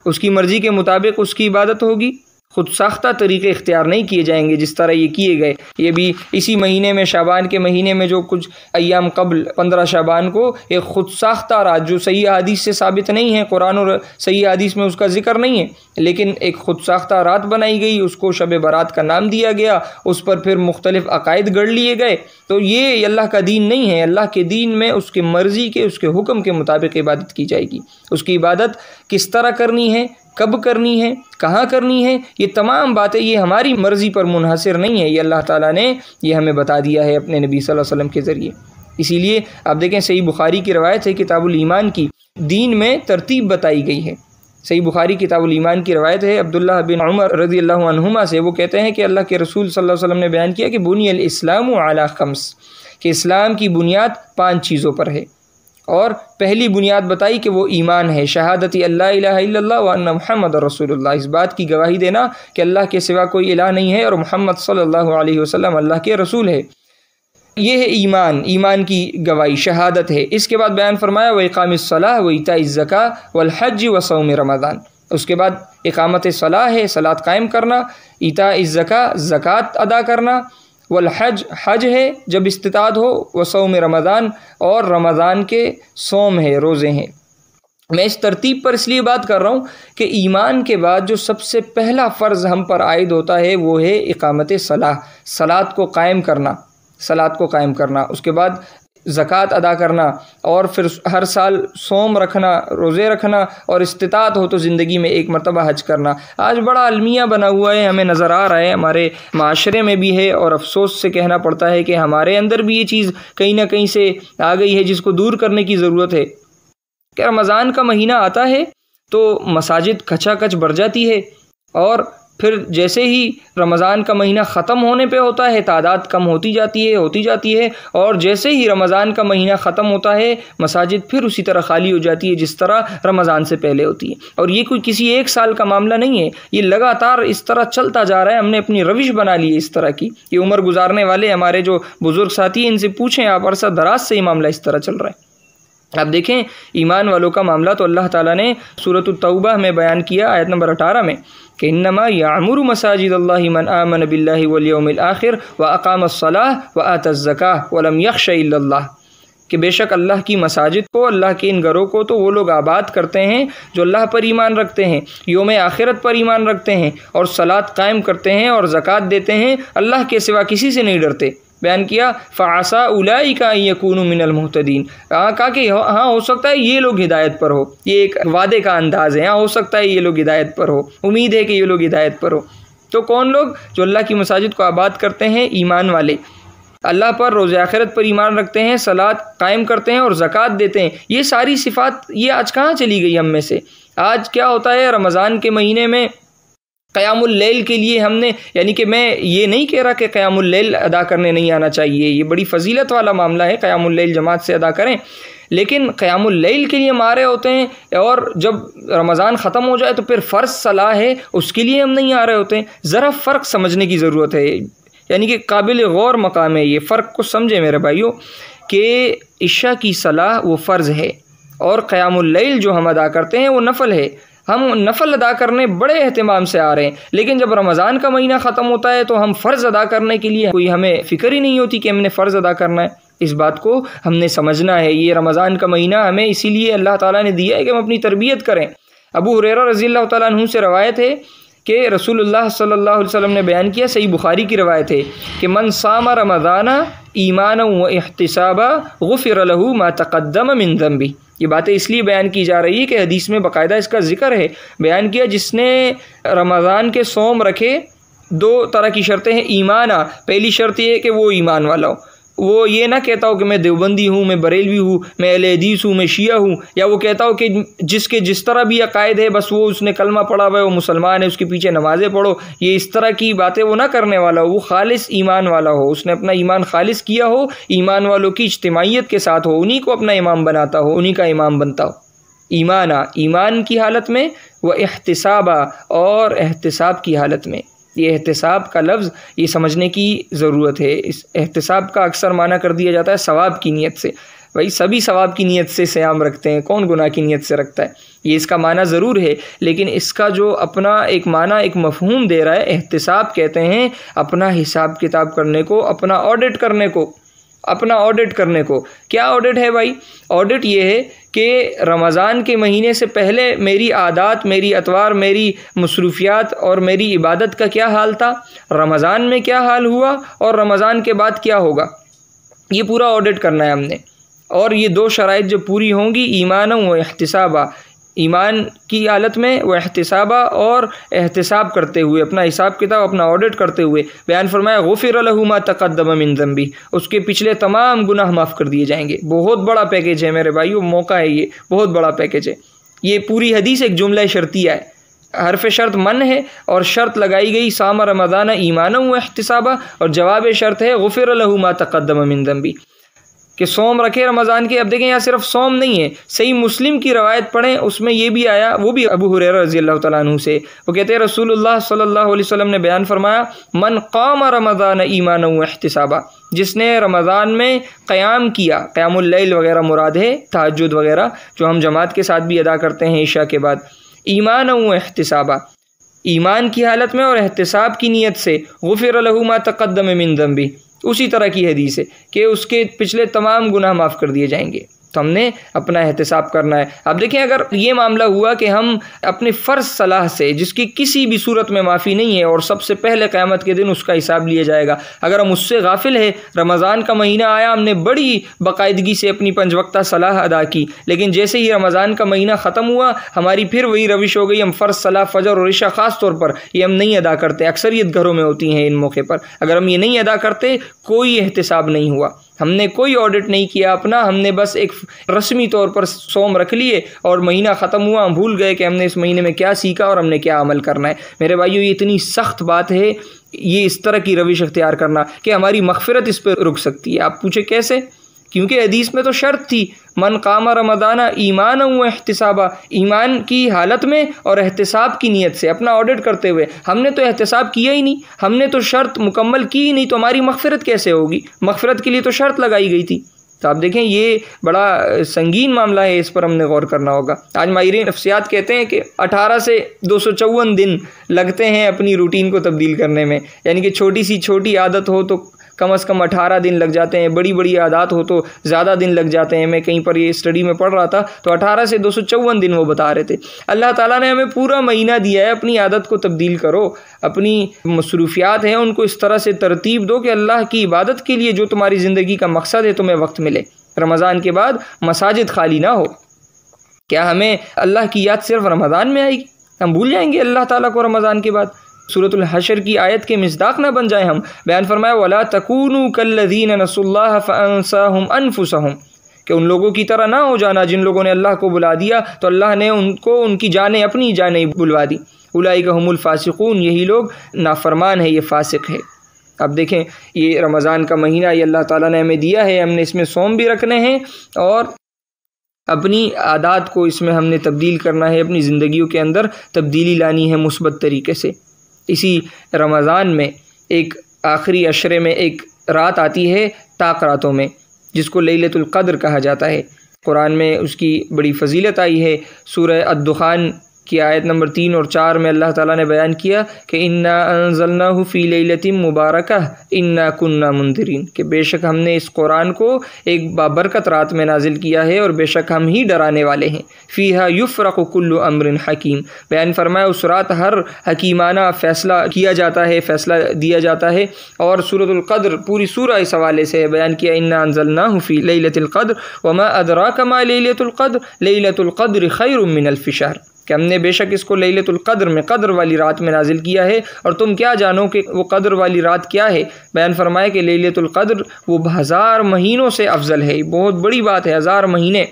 اس کی مرضی کے مطابق اس کی عبادت ہوگی، خود ساختہ طریقے اختیار نہیں کیے جائیں گے جس طرح یہ کیے گئے۔ یہ بھی اسی مہینے میں، شعبان کے مہینے میں جو کچھ ایام قبل 15 شعبان کو ایک خود ساختہ رات جو صحیح حدیث سے ثابت نہیں ہے، قرآن اور صحیح حدیث میں اس کا ذکر نہیں ہے، لیکن ایک خود ساختہ رات بنائی گئی، اس کو شب برات کا نام دیا گیا، اس پر پھر مختلف عقائد گڑھ لیے گئے۔ تو یہ اللہ کا دین نہیں ہے۔ اللہ کے دین میں اس کے مرضی کے، اس کے حکم کے مطابق عبادت کی جائے گی۔ اس کی عبادت کس طرح کرنی ہے، کب کرنی ہے، کہاں کرنی ہے، یہ تمام باتیں یہ ہماری مرضی پر منحصر نہیں ہے، یہ اللہ تعالیٰ نے یہ ہمیں بتا دیا ہے اپنے نبی صلی اللہ علیہ وسلم کے ذریعے۔ اسی لیے آپ دیکھیں صحیح بخاری کی روایت ہے، کتاب الایمان کی، دین میں ترتیب بتائی گئی ہے۔ صحیح بخاری کتاب الایمان کی روایت ہے عبداللہ بن عمر رضی اللہ عنہما سے، وہ کہتے ہیں کہ اللہ کے رسول صلی اللہ علیہ وسلم نے بیان کیا کہ بنی الاسلام علی خمس، کہ اسلام کی بنیاد 5 چیزوں پر ہے، اور پہلی بنیاد بتائی کہ وہ ایمان ہے، شہادت اللہ الہ الا اللہ وان محمد رسول اللہ، اس بات کی گواہی دینا کہ اللہ کے سوا کوئی الہ نہیں ہے اور محمد صلی اللہ علیہ وسلم اللہ کے رسول ہے۔ یہ ہے ایمان، ایمان کی گواہی، شہادت ہے۔ اس کے بعد بیان فرمایا وَإِقَامِ الصَّلَاةِ وَإِيتَاءِ الزَّكَاةِ وَالْحَجِّ وَصَوْمِ رمضان، اس کے بعد اقامت صلاح ہے، صلاۃ قائم کرنا، ایتاء الزکاة، زکوٰۃ ادا کرنا، والحج، حج ہے جب استطاعت ہو، وصوم رمضان، اور رمضان کے صوم ہے، روزے ہیں۔ میں اس ترتیب پر اس لیے بات کر رہا ہوں کہ ایمان کے بعد جو سب سے پہلا فرض ہم پر عائد ہوتا ہے وہ ہے اقامت صلاح، صلاۃ کو قائم کرنا، صلاۃ کو قائم کرنا، اس کے بعد زکوٰۃ ادا کرنا، اور پھر ہر سال صوم رکھنا، روزے رکھنا، اور استطاعت ہو تو زندگی میں ایک مرتبہ حج کرنا۔ آج بڑا المیہ بنا ہوا ہے، ہمیں نظر آ رہا ہے، ہمارے معاشرے میں بھی ہے، اور افسوس سے کہنا پڑتا ہے کہ ہمارے اندر بھی یہ چیز کہیں نہ کہیں سے آ گئی ہے جس کو دور کرنے کی ضرورت ہے، کہ رمضان کا مہینہ آتا ہے تو مساجد کھچا کچ بھر جاتی ہے، اور پھر جیسے ہی رمضان کا مہینہ ختم ہونے پہ ہوتا ہے تعداد کم ہوتی جاتی ہے، اور جیسے ہی رمضان کا مہینہ ختم ہوتا ہے مساجد پھر اسی طرح خالی ہو جاتی ہے جس طرح رمضان سے پہلے ہوتی ہے۔ اور یہ کوئی کسی ایک سال کا معاملہ نہیں ہے، یہ لگاتار اس طرح چلتا جا رہا ہے، ہم نے اپنی روش بنا لی ہے اس طرح کی۔ یہ عمر گزارنے والے ہمارے جو بزرگ ساتھی ہیں ان سے پوچھیں آپ، عرصہ دراز سے یہ معاملہ اس طرح چل رہا ہے۔ آپ دیکھیں ایمان والوں کا معاملہ تو اللہ تعالیٰ نے سورۃ التوبہ میں بیان کیا، آیت نمبر 18 میں، کہ انما یعمر مساجد اللہ من آمن باللہ والیوم الآخر واقام الصلاۃ وآتی الزکاۃ ولم یخش الا اللہ، کہ بے شک اللہ کی مساجد کو، اللہ کے ان گھروں کو تو وہ لوگ آباد کرتے ہیں جو اللہ پر ایمان رکھتے ہیں، یوم آخرت پر ایمان رکھتے ہیں، اور صلاۃ قائم کرتے ہیں اور زکوٰۃ دیتے ہیں، اللہ کے سوا کسی سے نہیں ڈرتے۔ بیان کیا فعسیٰ اولئک ان یکونوا من المہتدین، کہا کہ ہاں ہو سکتا ہے یہ لوگ ہدایت پر ہو، یہ ایک وعدے کا انداز ہے، ہاں ہو سکتا ہے یہ لوگ ہدایت پر ہو، امید ہے کہ یہ لوگ ہدایت پر ہو۔ تو کون لوگ؟ جو اللہ کی مساجد کو آباد کرتے ہیں، ایمان والے، اللہ پر، روز آخرت پر ایمان رکھتے ہیں، صلاۃ قائم کرتے ہیں اور زکوٰۃ دیتے ہیں۔ یہ ساری صفات یہ آج کہاں چلی گئی ہم میں سے؟ آج کیا ہوتا ہے رمضان کے مہینے میں قیام اللیل کے لیے ہم نے، یعنی کہ میں یہ نہیں کہہ رہا کہ قیام اللیل ادا کرنے نہیں آنا چاہیے، یہ بڑی فضیلت والا معاملہ ہے، قیام اللیل جماعت سے ادا کریں، لیکن قیام اللیل کے لیے ہم آ رہے ہوتے ہیں اور جب رمضان ختم ہو جائے تو پھر فرض صلاح ہے اس کے لیے ہم نہیں آ رہے ہوتے ہیں۔ ذرا فرق سمجھنے کی ضرورت ہے، یعنی کہ قابل غور مقام ہے، یہ فرق کو سمجھیں میرے بھائیوں کہ عشاء کی صلاح وہ فرض ہے اور قیام اللیل جو ہم ادا کرتے ہیں وہ نفل ہے۔ ہم نفل ادا کرنے بڑے اہتمام سے آ رہے ہیں، لیکن جب رمضان کا مہینہ ختم ہوتا ہے تو ہم فرض ادا کرنے کے لیے کوئی ہمیں فکر ہی نہیں ہوتی کہ ہم نے فرض ادا کرنا ہے۔ اس بات کو ہم نے سمجھنا ہے، یہ رمضان کا مہینہ ہمیں اسی لیے اللہ تعالیٰ نے دیا ہے کہ ہم اپنی تربیت کریں۔ ابو ہریرہ رضی اللہ تعالیٰ عنہ سے روایت ہے کہ رسول اللہ صلی اللہ علیہ وسلم نے بیان کیا، صحیح بخاری کی روایت ہے کہ من صام رمضان ایمانا و احتسابا غفر له ما تقدم من ذنبہ۔ یہ باتیں اس لیے بیان کی جا رہی ہے کہ حدیث میں باقاعدہ اس کا ذکر ہے، بیان کیا جس نے رمضان کے صوم رکھے، دو طرح کی شرطیں ہیں۔ ایمانا، پہلی شرط یہ ہے کہ وہ ایمان والا ہو، وہ یہ نہ کہتا ہو کہ میں دیوبندی ہوں، میں بریلوی ہوں، میں اہل حدیث ہوں، میں شیعہ ہوں، یا وہ کہتا ہو کہ جس کے جس طرح بھی عقائد ہے بس وہ اس نے کلمہ پڑھا ہوا ہے، وہ مسلمان ہے، اس کے پیچھے نمازیں پڑھو، یہ اس طرح کی باتیں وہ نہ کرنے والا ہو، وہ خالص ایمان والا ہو، اس نے اپنا ایمان خالص کیا ہو، ایمان والوں کی اجتماعیت کے ساتھ ہو، انہی کو اپنا امام بناتا ہو، انہی کا امام بنتا ہو۔ ایمانا، ایمان کی حالت میں، وہ احتسابا، اور احتساب کی حالت میں۔ یہ احتساب کا لفظ یہ سمجھنے کی ضرورت ہے، اس احتساب کا اکثر معنی کر دیا جاتا ہے ثواب کی نیت سے۔ بھائی سبھی ثواب کی نیت سے صیام رکھتے ہیں، کون گناہ کی نیت سے رکھتا ہے؟ یہ اس کا معنی ضرور ہے، لیکن اس کا جو اپنا ایک معنی، ایک مفہوم دے رہا ہے، احتساب کہتے ہیں اپنا حساب کتاب کرنے کو، اپنا آڈٹ کرنے کو، اپنا آڈٹ کرنے کو۔ کیا آڈٹ ہے بھائی؟ آڈٹ یہ ہے کہ رمضان کے مہینے سے پہلے میری عادات، میری اطوار، میری مصروفیات اور میری عبادت کا کیا حال تھا، رمضان میں کیا حال ہوا، اور رمضان کے بعد کیا ہوگا، یہ پورا آڈٹ کرنا ہے ہم نے۔ اور یہ دو شرائط جب پوری ہوں گی، ایمان و احتسابہ، ایمان کی حالت میں وہ احتسابہ اور احتساب کرتے ہوئے، اپنا حساب کتاب، اپنا آڈٹ کرتے ہوئے، بیان فرمایا غفر له ما تقدم من ذنبہ، اس کے پچھلے تمام گناہ معاف کر دیے جائیں گے۔ بہت بڑا پیکیج ہے میرے بھائیو، موقع ہے، یہ بہت بڑا پیکیج ہے۔ یہ پوری حدیث ایک جملہ شرطیہ ہے، حرف شرط من ہے اور شرط لگائی گئی صام رمضان ایمانا و احتسابا، اور جواب شرط ہے غفر له ما تقدم من ذنبہ، کہ صوم رکھے رمضان کے۔ اب دیکھیں یہاں صرف صوم نہیں ہے، صحیح مسلم کی روایت پڑھیں، اس میں یہ بھی آیا، وہ بھی ابو ہریرہ رضی اللہ تعالیٰ عنہ سے، وہ کہتے ہیں رسول اللہ صلی اللہ علیہ وسلم نے بیان فرمایا، من قام رمضان ایمانا و احتسابا، جس نے رمضان میں قیام کیا، قیام اللیل وغیرہ مراد ہے، تہجد وغیرہ جو ہم جماعت کے ساتھ بھی ادا کرتے ہیں عشاء کے بعد، ایمانا و احتسابا، ایمان کی حالت میں اور احتساب کی نیت سے، غفر له ما تقدم من ذنبہ، اسی طرح کی حدیث ہے کہ اس کے پچھلے تمام گناہ معاف کر دیے جائیں گے۔ تو ہم نے اپنا احتساب کرنا ہے۔ اب دیکھیں اگر یہ معاملہ ہوا کہ ہم اپنے فرض صلاح سے، جس کی کسی بھی صورت میں معافی نہیں ہے اور سب سے پہلے قیامت کے دن اس کا حساب لیا جائے گا، اگر ہم اس سے غافل ہے، رمضان کا مہینہ آیا، ہم نے بڑی باقاعدگی سے اپنی 5 وقتہ صلاح ادا کی، لیکن جیسے ہی رمضان کا مہینہ ختم ہوا ہماری پھر وہی روش ہو گئی، ہم فرض صلاح فجر اور عشاء خاص طور پر یہ ہم نہیں ادا کرتے، اکثریت گھروں میں ہوتی ہیں ان موقع پر، اگر ہم یہ نہیں ادا کرتے کوئی احتساب نہیں ہوا، ہم نے کوئی آڈٹ نہیں کیا اپنا، ہم نے بس ایک رسمی طور پر صوم رکھ لیے اور مہینہ ختم ہوا، ہم بھول گئے کہ ہم نے اس مہینے میں کیا سیکھا اور ہم نے کیا عمل کرنا ہے۔ میرے بھائیو یہ اتنی سخت بات ہے، یہ اس طرح کی روش اختیار کرنا کہ ہماری مغفرت اس پہ رک سکتی ہے۔ آپ پوچھیں کیسے؟ کیونکہ حدیث میں تو شرط تھی، من قام رمضان ایمانا و احتسابا، ایمان کی حالت میں اور احتساب کی نیت سے، اپنا آڈٹ کرتے ہوئے۔ ہم نے تو احتساب کیا ہی نہیں، ہم نے تو شرط مکمل کی ہی نہیں، تو ہماری مغفرت کیسے ہوگی؟ مغفرت کے لیے تو شرط لگائی گئی تھی۔ تو آپ دیکھیں یہ بڑا سنگین معاملہ ہے، اس پر ہم نے غور کرنا ہوگا۔ آج ماہرین نفسیات کہتے ہیں کہ 18 سے 254 دن لگتے ہیں اپنی روٹین کو تبدیل کرنے میں، یعنی کہ چھوٹی سی چھوٹی عادت ہو تو کم از کم 18 دن لگ جاتے ہیں، بڑی بڑی عادات ہو تو زیادہ دن لگ جاتے ہیں۔ میں کہیں پر یہ اسٹڈی میں پڑھ رہا تھا تو 18 سے 254 دن وہ بتا رہے تھے۔ اللہ تعالیٰ نے ہمیں پورا مہینہ دیا ہے، اپنی عادت کو تبدیل کرو، اپنی مصروفیات ہیں ان کو اس طرح سے ترتیب دو کہ اللہ کی عبادت کے لیے جو تمہاری زندگی کا مقصد ہے تمہیں وقت ملے۔ رمضان کے بعد مساجد خالی نہ ہو۔ کیا ہمیں اللہ کی یاد صرف رمضان میں آئے گی؟ ہم بھول جائیں گے اللہ تعالیٰ کو رمضان کے بعد؟ سورۃ الحشر کی آیت کے مصداق نہ بن جائیں ہم۔ بیان فرمایا وَلَا تَكُونُوا كَالَّذِينَ نَسُوا اللَّهَ فَأَنسَاهُمْ أَنفُسَهُمْ، کہ ان لوگوں کی طرح نہ ہو جانا جن لوگوں نے اللہ کو بلا دیا تو اللہ نے ان کو ان کی جانیں، اپنی جانیں بلوا دی۔ اولئک هم الفاسقون، یہی لوگ نافرمان ہے، یہ فاسق ہے۔ اب دیکھیں یہ رمضان کا مہینہ یہ اللہ تعالیٰ نے ہمیں دیا ہے، ہم نے اس میں صوم بھی رکھنے ہیں اور اپنی عادات کو اس میں ہم نے تبدیل کرنا ہے، اپنی زندگیوں کے اندر تبدیلی لانی ہے مثبت طریقے سے۔ اسی رمضان میں ایک آخری عشرے میں ایک رات آتی ہے طاق راتوں میں، جس کو لیلۃ القدر کہا جاتا ہے۔ قرآن میں اس کی بڑی فضیلت آئی ہے۔ سورہ الدخان کی آیت نمبر 3 اور 4 میں اللہ تعالیٰ نے بیان کیا کہ انا انزلناہ فی لیلۃ مبارکہ انا کنا منذرین، کہ بے شک ہم نے اس قرآن کو ایک بابرکت رات میں نازل کیا ہے اور بے شک ہم ہی ڈرانے والے ہیں۔ فیہا یفرق کل امر حکیم، بیان فرمایا اس رات ہر حکیمانہ فیصلہ کیا جاتا ہے، فیصلہ دیا جاتا ہے۔ اور سورۃ القدر پوری سورہ اس حوالے سے بیان کیا انا انزلناہ فی لیلۃ القدر وما ادراک ما لیلۃ القدر لیلۃ القدر خیر من الف شہر، کہ ہم نے بے شک اس کو لیلۃ القدر میں، قدر والی رات میں نازل کیا ہے، اور تم کیا جانو کہ وہ قدر والی رات کیا ہے۔ بیان فرمایا کہ لیلۃ القدر وہ 1000 مہینوں سے افضل ہے، بہت بڑی بات ہے، 1000 مہینے،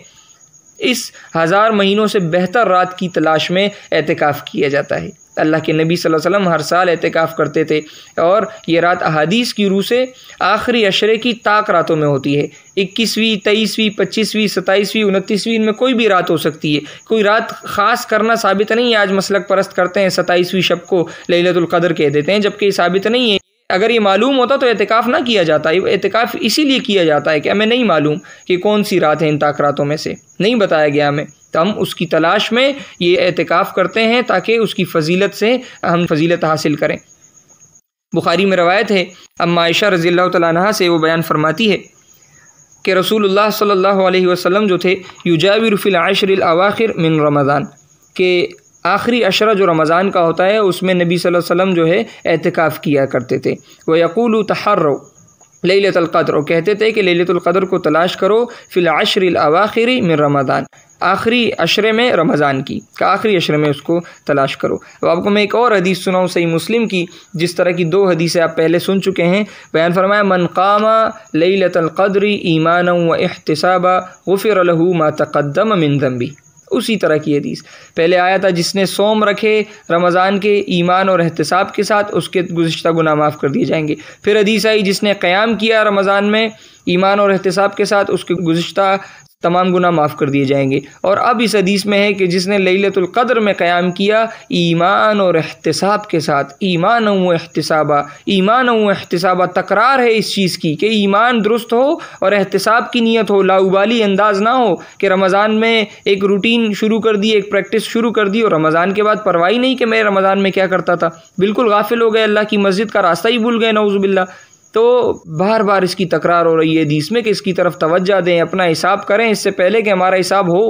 اس 1000 مہینوں سے بہتر رات کی تلاش میں اعتکاف کیا جاتا ہے۔ اللہ کے نبی صلی اللہ علیہ وسلم ہر سال اعتکاف کرتے تھے، اور یہ رات احادیث کی روح سے آخری عشرے کی طاق راتوں میں ہوتی ہے۔ 21ویں، 23ویں، 25ویں، 27ویں، 29ویں، ان میں کوئی بھی رات ہو سکتی ہے، کوئی رات خاص کرنا ثابت نہیں ہے۔ آج مسلک پرست کرتے ہیں 27ویں شب کو لیلۃ القدر کہہ دیتے ہیں، جبکہ یہ ثابت نہیں ہے۔ اگر یہ معلوم ہوتا تو اعتکاف نہ کیا جاتا، اعتکاف اسی لیے کیا جاتا ہے کہ ہمیں نہیں معلوم کہ کون سی رات ہے ان طاق راتوں میں سے، نہیں بتایا گیا ہمیں، تو ہم اس کی تلاش میں یہ اعتکاف کرتے ہیں تاکہ اس کی فضیلت سے ہم فضیلت حاصل کریں۔ بخاری میں روایت ہے اما عائشہ رضی اللہ تعالیٰ عنہا سے، وہ بیان فرماتی ہے کہ رسول اللہ صلی اللہ علیہ وسلم جو تھے یجاور فی العشر الاواخر من رمضان، کہ آخری عشرہ جو رمضان کا ہوتا ہے اس میں نبی صلی اللہ علیہ وسلم جو ہے اعتکاف کیا کرتے تھے۔ وَيَقُولُ تَحَرُّوا لیلۃ القدر، اور کہتے تھے کہ لیلۃ القدر کو تلاش کرو فی العشر الاواخر من رمضان، آخری عشرے میں رمضان کی، کہ آخری عشرے میں اس کو تلاش کرو۔ اب آپ کو میں ایک اور حدیث سناؤں صحیح مسلم کی، جس طرح کی 2 حدیثیں آپ پہلے سن چکے ہیں۔ بیان فرمایا من قام لیلۃ القدر ایمانا و احتسابا غفر له ما تقدم من ذنبہ، اسی طرح کی حدیث پہلے آیا تھا، جس نے صوم رکھے رمضان کے ایمان اور احتساب کے ساتھ اس کے گزشتہ گناہ معاف کر دیے جائیں گے۔ پھر حدیث آئی جس نے قیام کیا رمضان میں ایمان اور احتساب کے ساتھ اس کے گزشتہ تمام گناہ معاف کر دیے جائیں گے۔ اور اب اس حدیث میں ہے کہ جس نے لیلۃ القدر میں قیام کیا ایمان اور احتساب کے ساتھ، ایمان و احتسابہ، ایمان و احتسابہ، تکرار ہے اس چیز کی کہ ایمان درست ہو اور احتساب کی نیت ہو، لاؤبالی انداز نہ ہو کہ رمضان میں ایک روٹین شروع کر دی، ایک پریکٹس شروع کر دی اور رمضان کے بعد پرواہی نہیں کہ میں رمضان میں کیا کرتا تھا، بالکل غافل ہو گئے، اللہ کی مسجد کا راستہ ہی بھول گئے، نعوذ باللہ۔ تو بار بار اس کی تکرار ہو رہی ہے حدیث میں کہ اس کی طرف توجہ دیں، اپنا حساب کریں اس سے پہلے کہ ہمارا حساب ہو۔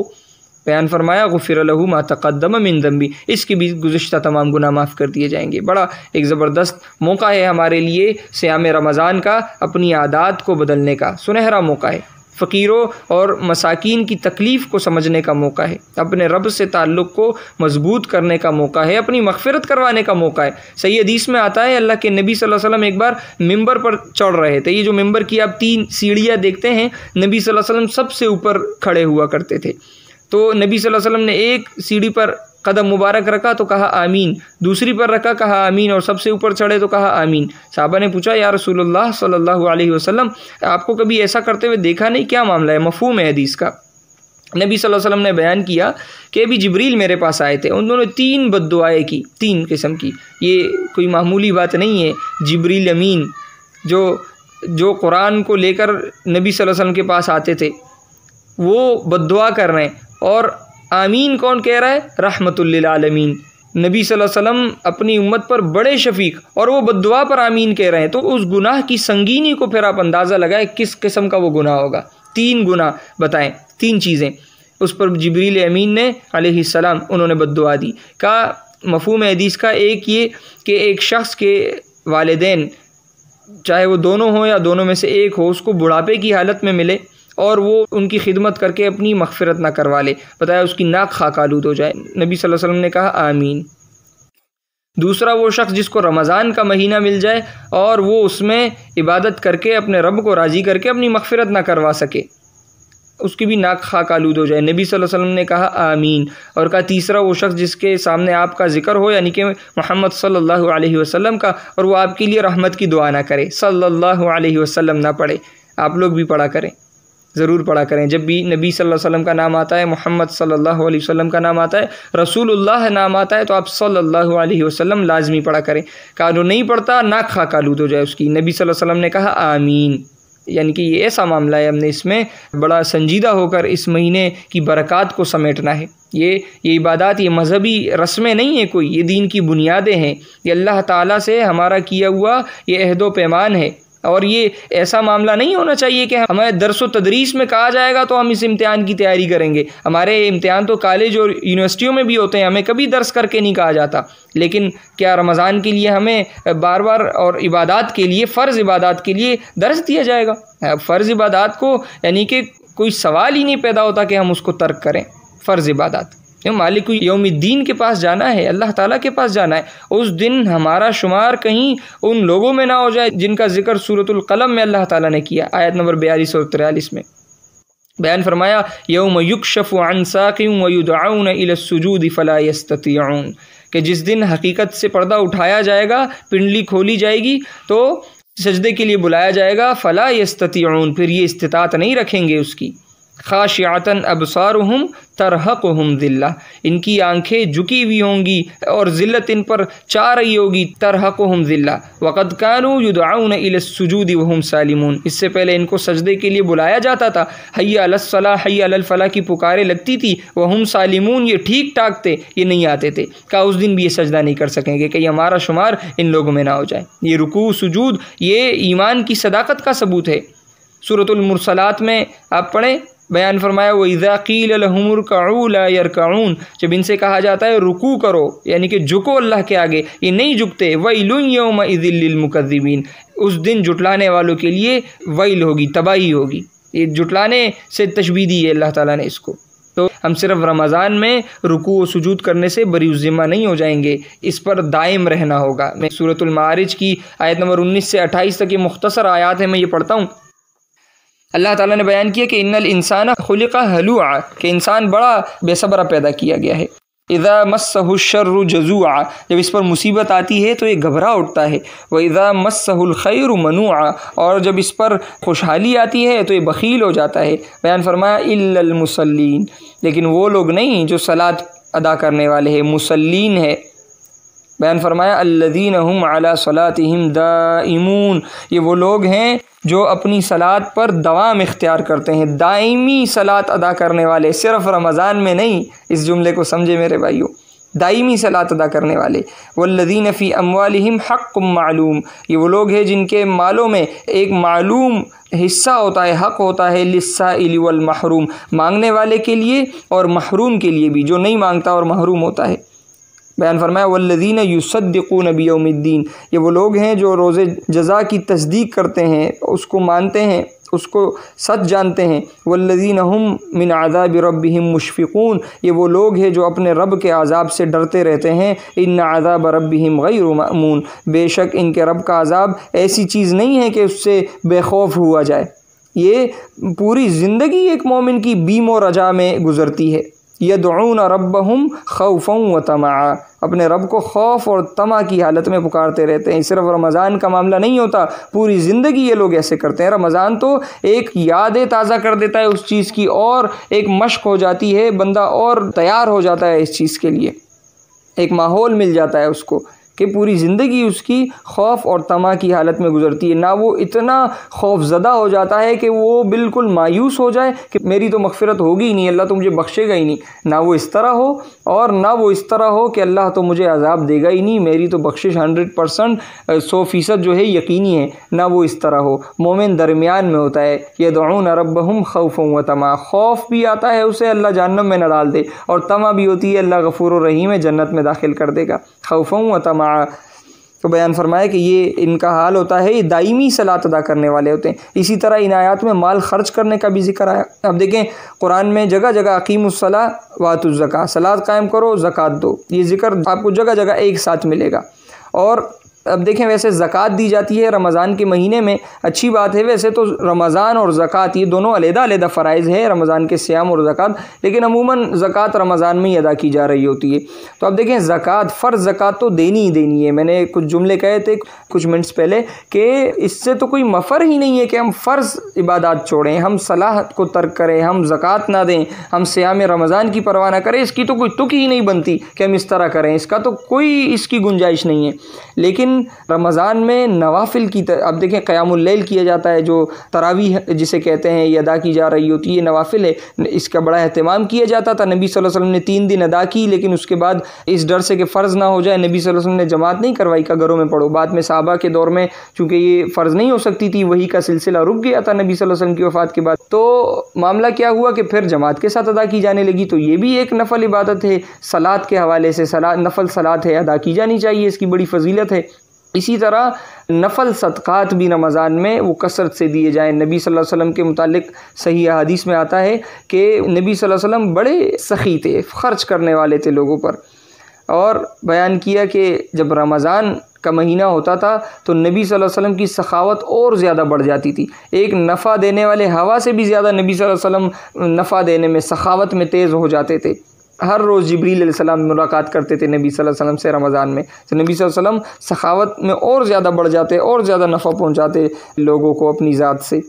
بیان فرمایا غفر له ما تقدم من ذنبی، اس کے بھی گزشتہ تمام گناہ معاف کر دیے جائیں گے۔ بڑا ایک زبردست موقع ہے ہمارے لیے صیام رمضان کا، اپنی عادات کو بدلنے کا سنہرا موقع ہے، فقیروں اور مساکین کی تکلیف کو سمجھنے کا موقع ہے، اپنے رب سے تعلق کو مضبوط کرنے کا موقع ہے، اپنی مغفرت کروانے کا موقع ہے۔ صحیح حدیث میں آتا ہے اللہ کے نبی صلی اللہ علیہ وسلم ایک بار ممبر پر چڑھ رہے تھے، یہ جو ممبر کی آپ 3 سیڑھیاں دیکھتے ہیں، نبی صلی اللہ علیہ وسلم سب سے اوپر کھڑے ہوا کرتے تھے۔ تو نبی صلی اللہ علیہ وسلم نے ایک سیڑھی پر قدم مبارک رکھا تو کہا آمین، دوسری پر رکھا کہا آمین، اور سب سے اوپر چڑھے تو کہا آمین۔ صحابہ نے پوچھا یا رسول اللہ صلی اللہ علیہ وسلم، آپ کو کبھی ایسا کرتے ہوئے دیکھا نہیں، کیا معاملہ ہے، مفہوم ہے حدیث کا؟ نبی صلی اللہ علیہ وسلم نے بیان کیا کہ ابھی جبریل میرے پاس آئے تھے، انہوں نے 3 بد دعائیں کی، 3 قسم کی، یہ کوئی معمولی بات نہیں ہے۔ جبریل امین جو قرآن کو لے کر نبی صلی اللہ علیہ وسلم کے پاس آتے تھے، وہ بد دعا کر رہے ہیں، اور آمین کون کہہ رہا ہے؟ رحمت للعالمین، نبی صلی اللہ علیہ وسلم اپنی امت پر بڑے شفیق، اور وہ بد دعا پر آمین کہہ رہے ہیں۔ تو اس گناہ کی سنگینی کو پھر آپ اندازہ لگائیں کس قسم کا وہ گناہ ہوگا۔ 3 گناہ بتائیں، 3 چیزیں اس پر جبریل امین نے علیہ السلام انہوں نے بد دعا دی۔ کا مفہوم حدیث کا ایک یہ کہ ایک شخص کے والدین، چاہے وہ دونوں ہوں یا دونوں میں سے ایک ہو، اس کو بڑھاپے کی حالت میں ملے اور وہ ان کی خدمت کر کے اپنی مغفرت نہ کروا لے، بتایا اس کی ناک خاک آلود ہو جائے، نبی صلی اللہ علیہ وسلم نے کہا آمین۔ دوسرا وہ شخص جس کو رمضان کا مہینہ مل جائے اور وہ اس میں عبادت کر کے اپنے رب کو راضی کر کے اپنی مغفرت نہ کروا سکے، اس کی بھی ناک خاک آلود ہو جائے۔ نبی صلی اللہ علیہ وسلم نے کہا آمین، اور کہا تیسرا وہ شخص جس کے سامنے آپ کا ذکر ہو، یعنی کہ محمد صلی اللہ علیہ وسلم کا، اور وہ آپ کے لیے رحمت کی دعا نہ کرے، صلی اللہ علیہ وسلم نہ پڑھے۔ آپ لوگ بھی پڑھا کریں، ضرور پڑھا کریں۔ جب بھی نبی صلی اللہ علیہ وسلم کا نام آتا ہے، محمد صلی اللہ علیہ وسلم کا نام آتا ہے، رسول اللہ نام آتا ہے، تو آپ صلی اللہ علیہ وسلم لازمی پڑھا کریں۔ کہا جو نہیں پڑھتا ناک خاک آلود ہو جائے اس کی۔ نبی صلی اللہ علیہ وسلم نے کہا آمین، یعنی کہ یہ ایسا معاملہ ہے، ہم نے اس میں بڑا سنجیدہ ہو کر اس مہینے کی برکات کو سمیٹنا ہے۔ یہ عبادات، یہ مذہبی رسمیں نہیں ہیں کوئی، یہ دین کی بنیادیں ہیں، یہ اللہ تعالیٰ سے ہمارا کیا ہوا یہ عہد و پیمان ہے۔ اور یہ ایسا معاملہ نہیں ہونا چاہیے کہ ہمارے درس و تدریس میں کہا جائے گا تو ہم اس امتحان کی تیاری کریں گے۔ ہمارے امتحان تو کالج اور یونیورسٹیوں میں بھی ہوتے ہیں، ہمیں کبھی درس کر کے نہیں کہا جاتا، لیکن کیا رمضان کے لیے ہمیں بار بار اور عبادات کے لیے، فرض عبادات کے لیے درس دیا جائے گا؟ فرض عبادات کو یعنی کہ کوئی سوال ہی نہیں پیدا ہوتا کہ ہم اس کو ترک کریں۔ فرض عبادات مالک یوم الدین کے پاس جانا ہے، اللہ تعالیٰ کے پاس جانا ہے۔ اس دن ہمارا شمار کہیں ان لوگوں میں نہ ہو جائے جن کا ذکر سورۃ القلم میں اللہ تعالیٰ نے کیا، آیت نمبر 42 اور 43 میں بیان فرمایا یوم یکشف عن ساق ویدعون الی السجود فلا یستطیعون، کہ جس دن حقیقت سے پردہ اٹھایا جائے گا، پنڈلی کھولی جائے گی تو سجدے کے لیے بلایا جائے گا، فلا یستطیعون، پھر یہ استطاعت نہیں رکھیں گے اس کی۔ خاشعۃ ابصارہم ترہقہم ذلہ، ان کی آنکھیں جھکی ہوئی ہوں گی اور ذلت ان پر چاہ رہی ہوگی، ترہقہم ذلہ وقد کانوا یدعون الی السجود وہم سالمون، اس سے پہلے ان کو سجدے کے لیے بلایا جاتا تھا، حی علی الصلاح حی علی الفلاح کی پکاریں لگتی تھی، وہم سالمون، یہ ٹھیک ٹھاک تھے، یہ نہیں آتے تھے۔ کہا اس دن بھی یہ سجدہ نہیں کر سکیں گے کہ ہمارا شمار ان لوگوں میں نہ ہو جائے۔ یہ رکوع سجود یہ ایمان کی صداقت کا ثبوت ہے۔ سورۃ المرسلات میں آپ پڑھیں، بیان فرمایا وَإِذَا قِيلَ لَهُمُ ارْكَعُوا لَا يَرْكَعُونَ، جب ان سے کہا جاتا ہے رکوع کرو، یعنی کہ جھکو اللہ کے آگے، یہ نہیں جھکتے۔ وَيْلٌ يَوْمَئِذٍ لِّلْمُكَذِّبِينَ، اس دن جھٹلانے والوں کے لیے ویل ہوگی، تباہی ہوگی۔ یہ جھٹلانے سے تشبیہ دی ہے اللہ تعالیٰ نے اس کو۔ تو ہم صرف رمضان میں رکوع و سجود کرنے سے بری الذمہ نہیں ہو جائیں گے، اس پر دائم رہنا ہوگا۔ میں سورۃ المعارج کی آیت نمبر 19 سے 28 تک یہ مختصر آیات ہیں، میں یہ پڑھتا ہوں۔ اللہ تعالیٰ نے بیان کیا کہ ان الانسان خلق ہلوعا، کہ انسان بڑا بے صبرا پیدا کیا گیا ہے۔ اذا مسہ الشر جزوعا، جب اس پر مصیبت آتی ہے تو یہ گھبرا اٹھتا ہے۔ واذا مسہ الخیر منوعا، اور جب اس پر خوشحالی آتی ہے تو یہ بخیل ہو جاتا ہے۔ بیان فرمایا الا المصلین، لیکن وہ لوگ نہیں جو صلاۃ ادا کرنے والے ہیں، مصلین ہے۔ بیان فرمایا الذین هم علی صلاتہم دائمون، یہ وہ لوگ ہیں جو اپنی صلاۃ پر دوام اختیار کرتے ہیں، دائمی صلاۃ ادا کرنے والے، صرف رمضان میں نہیں، اس جملے کو سمجھے میرے بھائیوں، دائمی صلاۃ ادا کرنے والے۔ والذین فی اموالہم حق معلوم، یہ وہ لوگ ہیں جن کے مالوں میں ایک معلوم حصہ ہوتا ہے، حق ہوتا ہے، للسائل والمحروم، مانگنے والے کے لیے اور محروم کے لیے بھی، جو نہیں مانگتا اور محروم ہوتا ہے۔ بیان فرمایا والذین یصدقون بیوم الدین، یہ وہ لوگ ہیں جو روز جزا کی تصدیق کرتے ہیں، اس کو مانتے ہیں، اس کو سچ جانتے ہیں۔ والذین هم من عذاب ربهم مشفقون، یہ وہ لوگ ہیں جو اپنے رب کے عذاب سے ڈرتے رہتے ہیں۔ ان عذاب ربهم غیر مأمون، بے شک ان کے رب کا عذاب ایسی چیز نہیں ہے کہ اس سے بے خوف ہوا جائے۔ یہ پوری زندگی ایک مومن کی بیم و رجا میں گزرتی ہے۔ یدعون ربهم خوفا وطمعا، اپنے رب کو خوف اور طمع کی حالت میں پکارتے رہتے ہیں۔ صرف رمضان کا معاملہ نہیں ہوتا، پوری زندگی یہ لوگ ایسے کرتے ہیں۔ رمضان تو ایک یادیں تازہ کر دیتا ہے اس چیز کی، اور ایک مشق ہو جاتی ہے، بندہ اور تیار ہو جاتا ہے اس چیز کے لیے، ایک ماحول مل جاتا ہے اس کو کہ پوری زندگی اس کی خوف اور طمع کی حالت میں گزرتی ہے۔ نہ وہ اتنا خوف زدہ ہو جاتا ہے کہ وہ بالکل مایوس ہو جائے کہ میری تو مغفرت ہوگی ہی نہیں، اللہ تو مجھے بخشے گا ہی نہیں، نہ وہ اس طرح ہو، اور نہ وہ اس طرح ہو کہ اللہ تو مجھے عذاب دے گا ہی نہیں، میری تو بخشش 100% 100% جو ہے یقینی ہے، نہ وہ اس طرح ہو۔ مومن درمیان میں ہوتا ہے، یدعون ربهم خوفا وطمعا، خوف بھی آتا ہے اسے اللہ جہنم میں نہ ڈال دے، اور طمع بھی ہوتی ہے اللہ غفور الرحیم ہے، جنت میں داخل کر دے گا، خوفا وطمعا۔ تو بیان فرمایا کہ یہ ان کا حال ہوتا ہے، یہ دائمی صلاۃ ادا کرنے والے ہوتے ہیں۔ اسی طرح ان آیات میں مال خرچ کرنے کا بھی ذکر آیا۔ اب دیکھیں قرآن میں جگہ جگہ اقیموا الصلاۃ وآتوا الزکاۃ، صلاۃ قائم کرو، زکوٰۃ دو، یہ ذکر آپ کو جگہ جگہ ایک ساتھ ملے گا۔ اور اب دیکھیں ویسے زکوٰۃ دی جاتی ہے رمضان کے مہینے میں، اچھی بات ہے، ویسے تو رمضان اور زکوٰۃ یہ دونوں علیحدہ علیحدہ فرائض ہیں، رمضان کے صیام اور زکوٰۃ، لیکن عموماً زکوٰۃ رمضان میں ہی ادا کی جا رہی ہوتی ہے۔ تو اب دیکھیں زکوٰۃ، فرض زکوٰۃ تو دینی ہی دینی ہے۔ میں نے کچھ جملے کہے تھے کچھ منٹس پہلے کہ اس سے تو کوئی مفر ہی نہیں ہے کہ ہم فرض عبادات چھوڑیں، ہم صلاح کو ترک کریں، ہم زکوٰۃ نہ دیں، ہم صیام رمضان کی پرواہ نہ کریں، اس کی تو کوئی تک ہی نہیں بنتی کہ ہم اس طرح کریں، اس کا تو کوئی اس کی گنجائش نہیں ہے۔ لیکن رمضان میں نوافل کی اب دیکھیں قیام اللیل کیا جاتا ہے، جو تراویح جسے کہتے ہیں، یہ ادا کی جا رہی ہوتی ہے، یہ نوافل ہے، اس کا بڑا اہتمام کیا جاتا تھا۔ نبی صلی اللہ علیہ وسلم نے 3 دن ادا کی، لیکن اس کے بعد اس ڈر سے کہ فرض نہ ہو جائے نبی صلی اللہ علیہ وسلم نے جماعت نہیں کروائی کہ گھروں میں پڑھو۔ بعد میں صحابہ کے دور میں چونکہ یہ فرض نہیں ہو سکتی تھی، وہی کا سلسلہ رک گیا تھا نبی صلی اللہ علیہ وسلم کی وفات کے بعد، تو معاملہ کیا ہوا کہ پھر جماعت کے ساتھ ادا کی جانے لگی۔ تو یہ بھی ایک نفل عبادت ہے، صلاۃ کے حوالے سے نفل صلاۃ ہے، ادا کی جانی چاہیے، اس کی بڑی فضیلت ہے۔ اسی طرح نفل صدقات بھی رمضان میں وہ کثرت سے دیے جائیں۔ نبی صلی اللہ علیہ وسلم کے متعلق صحیح احادیث میں آتا ہے کہ نبی صلی اللہ علیہ وسلم بڑے سخی تھے، خرچ کرنے والے تھے لوگوں پر، اور بیان کیا کہ جب رمضان کا مہینہ ہوتا تھا تو نبی صلی اللہ علیہ وسلم کی سخاوت اور زیادہ بڑھ جاتی تھی۔ ایک نفع دینے والے ہوا سے بھی زیادہ نبی صلی اللہ علیہ وسلم نفع دینے میں، سخاوت میں تیز ہو جاتے تھے۔ ہر روز جبریل علیہ السلام ملاقات کرتے تھے نبی صلی اللہ علیہ وسلم سے رمضان میں، تو نبی صلی اللہ علیہ وسلم سخاوت میں اور زیادہ بڑھ جاتے، اور زیادہ نفع پہنچاتے لوگوں کو اپنی ذات سے۔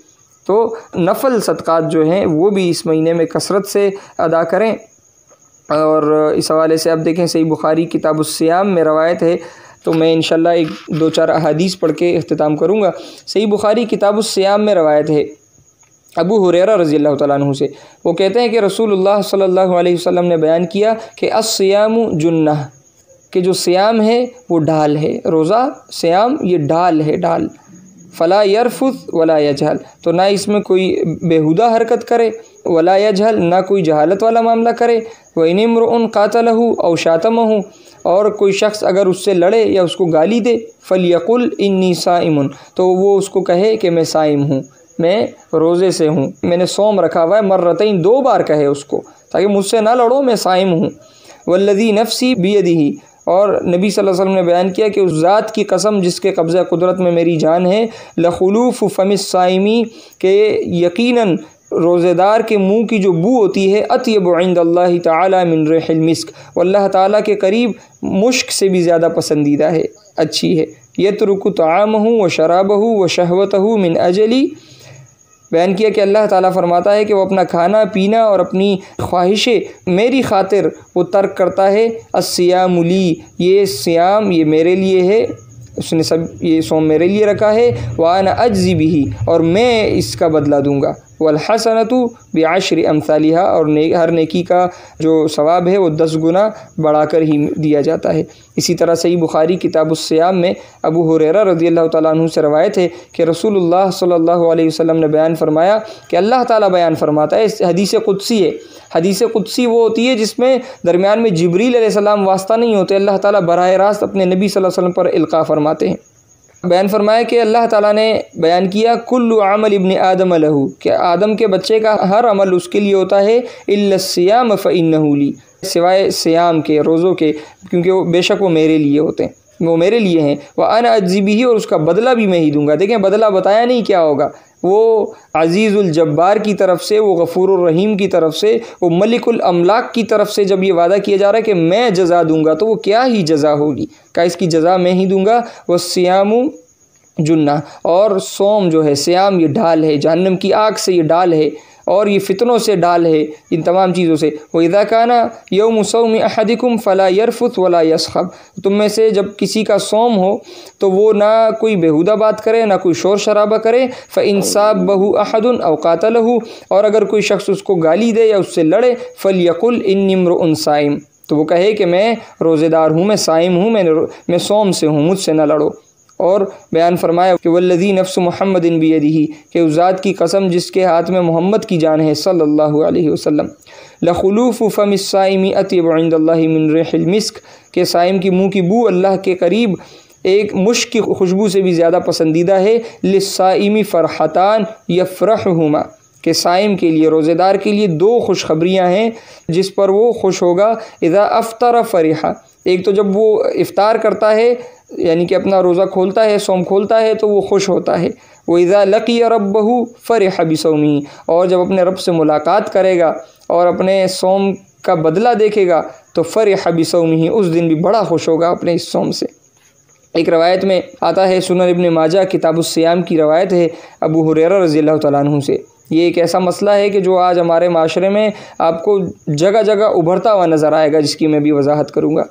تو نفل صدقات جو ہیں وہ بھی اس مہینے میں کثرت سے ادا کریں۔ اور اس حوالے سے اب دیکھیں صحیح بخاری کتاب الصیام میں روایت ہے، تو میں انشاءاللہ 1-2-4 احادیث پڑھ کے اختتام کروں گا۔ صحیح بخاری کتاب الصیام میں روایت ہے ابو ہریرہ رضی اللہ تعالیٰ عنہ سے، وہ کہتے ہیں کہ رسول اللہ صلی اللہ علیہ وسلم نے بیان کیا کہ الصیام جنہ، کہ جو صیام ہے وہ ڈھال ہے، روزہ صیام یہ ڈھال ہے، ڈھال۔ فلا یرفث ولا یجہل، تو نہ اس میں کوئی بیہودہ حرکت کرے، ولا یجہل، نہ کوئی جہالت والا معاملہ کرے۔ وَإِنِ امْرُؤٌ قَاتَلَهُ أَوْ شَاتَمَهُ، اور کوئی شخص اگر اس سے لڑے یا اس کو گالی دے، فَلْيَقُلْ إِنِّي صَائِمٌ، تو وہ اس کو کہے کہ میں صائم ہوں، میں روزے سے ہوں، میں نے صوم رکھا ہوا ہے، مرتين 2 بار کہے اس کو، تاکہ مجھ سے نہ لڑو، میں صائم ہوں۔ وَالَّذِي نَفْسِي بِيَدِهِ، اور نبی صلی اللہ علیہ وسلم نے بیان کیا کہ اس ذات کی قسم جس کے قبضہ قدرت میں میری جان ہے، لخلوف فم الصائمی، کہ یقیناً روزے دار کے منہ کی جو بو ہوتی ہے، اطیب عند اللہ تعالی من ریح المسک، وہ اللہ تعالیٰ کے قریب مشک سے بھی زیادہ پسندیدہ ہے، اچھی ہے۔ یترک طعامہ و شرابہ و شہوتہ من اجلی، بیان کیا کہ اللہ تعالیٰ فرماتا ہے کہ وہ اپنا کھانا پینا اور اپنی خواہشیں میری خاطر وہ ترک کرتا ہے۔ الصیام لی، یہ صیام یہ میرے لیے ہے، اس نے سب یہ صوم میرے لیے رکھا ہے۔ وانا اجزی بہ، اور میں اس کا بدلہ دوں گا۔ والحسنۃ بعشر امثالها، اور ہر نیکی کا جو ثواب ہے وہ 10 گنا بڑھا کر ہی دیا جاتا ہے۔ اسی طرح صحیح بخاری کتاب الصیام میں ابو ہریرہ رضی اللہ تعالیٰ عنہ سے روایت ہے کہ رسول اللہ صلی اللہ علیہ وسلم نے بیان فرمایا کہ اللہ تعالیٰ بیان فرماتا ہے، اس حدیث قدسی ہے۔ حدیث قدسی وہ ہوتی ہے جس میں درمیان میں جبریل علیہ السلام واسطہ نہیں ہوتے، اللہ تعالیٰ براہ راست اپنے نبی صلی اللہ علیہ وسلم پر القاء فرماتے ہیں۔ بیان فرمایا کہ اللہ تعالیٰ نے بیان کیا کل عمل ابن آدم لہ، کہ آدم کے بچے کا ہر عمل اس کے لیے ہوتا ہے، الا الصیام فانہ لی، سوائے صیام کے، روزوں کے، کیونکہ وہ بے شک وہ میرے لیے ہوتے ہیں، وہ میرے لیے ہیں۔ وانا اجزی بہ، اور اس کا بدلہ بھی میں ہی دوں گا۔ دیکھیں بدلہ بتایا نہیں کیا ہوگا، وہ عزیز الجبار کی طرف سے، وہ غفور الرحیم کی طرف سے، وہ ملک الاملاک کی طرف سے جب یہ وعدہ کیا جا رہا ہے کہ میں جزا دوں گا، تو وہ کیا ہی جزا ہوگی، کہ اس کی جزا میں ہی دوں گا۔ والصیام جنہ، اور صوم جو ہے، صیام یہ ڈھال ہے، جہنم کی آگ سے یہ ڈھال ہے، اور یہ فتنوں سے ڈال ہے، ان تمام چیزوں سے۔ وَإِذَا كَانَ يَوْمُ صَوْمِ أَحَدِكُمْ فَلَا يَرْفُثْ وَلَا يَصْخَبْ، تم میں سے جب کسی کا صوم ہو تو وہ نہ کوئی بیہودہ بات کرے، نہ کوئی شور شرابہ کرے۔ فَإِنْ صَابَّهُ أَحَدٌ أَوْ قَاتَلَهُ، اور اگر کوئی شخص اس کو گالی دے یا اس سے لڑے، فَلْيَقُلْ إِنِّي امْرُؤٌ صَائِمٌ، تو وہ کہے کہ میں روزے دار ہوں، میں صائم ہوں، میں صوم سے ہوں، مجھ سے نہ لڑو۔ اور بیان فرمایا کہ والذی نفس محمد بیدہ، کہ اس ذات کی قسم جس کے ہاتھ میں محمد کی جان ہے صلی اللہ علیہ وسلم، لخلوف فم الصائم اطیب عند اللہ من ریح المسک، کہ صائم کی منہ کی بو اللہ کے قریب ایک مشک کی خوشبو سے بھی زیادہ پسندیدہ ہے۔ للصائم فرحتان یفرحہما، کہ صائم کے لیے، روزے دار کے لیے 2 خوشخبریاں ہیں جس پر وہ خوش ہوگا۔ اذا افطر فرحہ، ایک تو جب وہ افطار کرتا ہے یعنی کہ اپنا روزہ کھولتا ہے، صوم کھولتا ہے تو وہ خوش ہوتا ہے، وَإِذَا لَقِيَ رَبَّهُ فَرِحَ بِصَوْمِهِ، اور جب اپنے رب سے ملاقات کرے گا اور اپنے صوم کا بدلہ دیکھے گا تو فرح بصومه، اس دن بھی بڑا خوش ہوگا اپنے اس صوم سے۔ ایک روایت میں آتا ہے، سنن ابن ماجہ کتاب الصیام کی روایت ہے ابو ہریرہ رضی اللہ تعالیٰ عنہ سے۔ یہ ایک ایسا مسئلہ ہے کہ جو آج ہمارے معاشرے میں آپ کو جگہ جگہ ابھرتا ہوا نظر آئے گا، جس کی میں بھی وضاحت کروں گا۔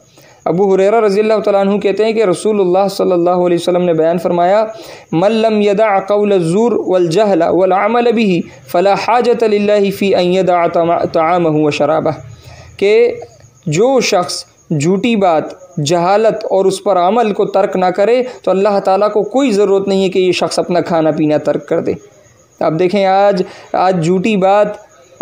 ابو ہریرہ رضی اللہ تعالیٰ عنہ کہتے ہیں کہ رسول اللہ صلی اللہ علیہ وسلم نے بیان فرمایا، من لم يدع قول الزور والجہل والعمل به فلا حاجت للہ فی ان یدع طعامہ وشرابہ، کہ جو شخص جھوٹی بات، جہالت اور اس پر عمل کو ترک نہ کرے تو اللہ تعالیٰ کو کوئی ضرورت نہیں ہے کہ یہ شخص اپنا کھانا پینا ترک کر دے۔ آپ دیکھیں آج جھوٹی بات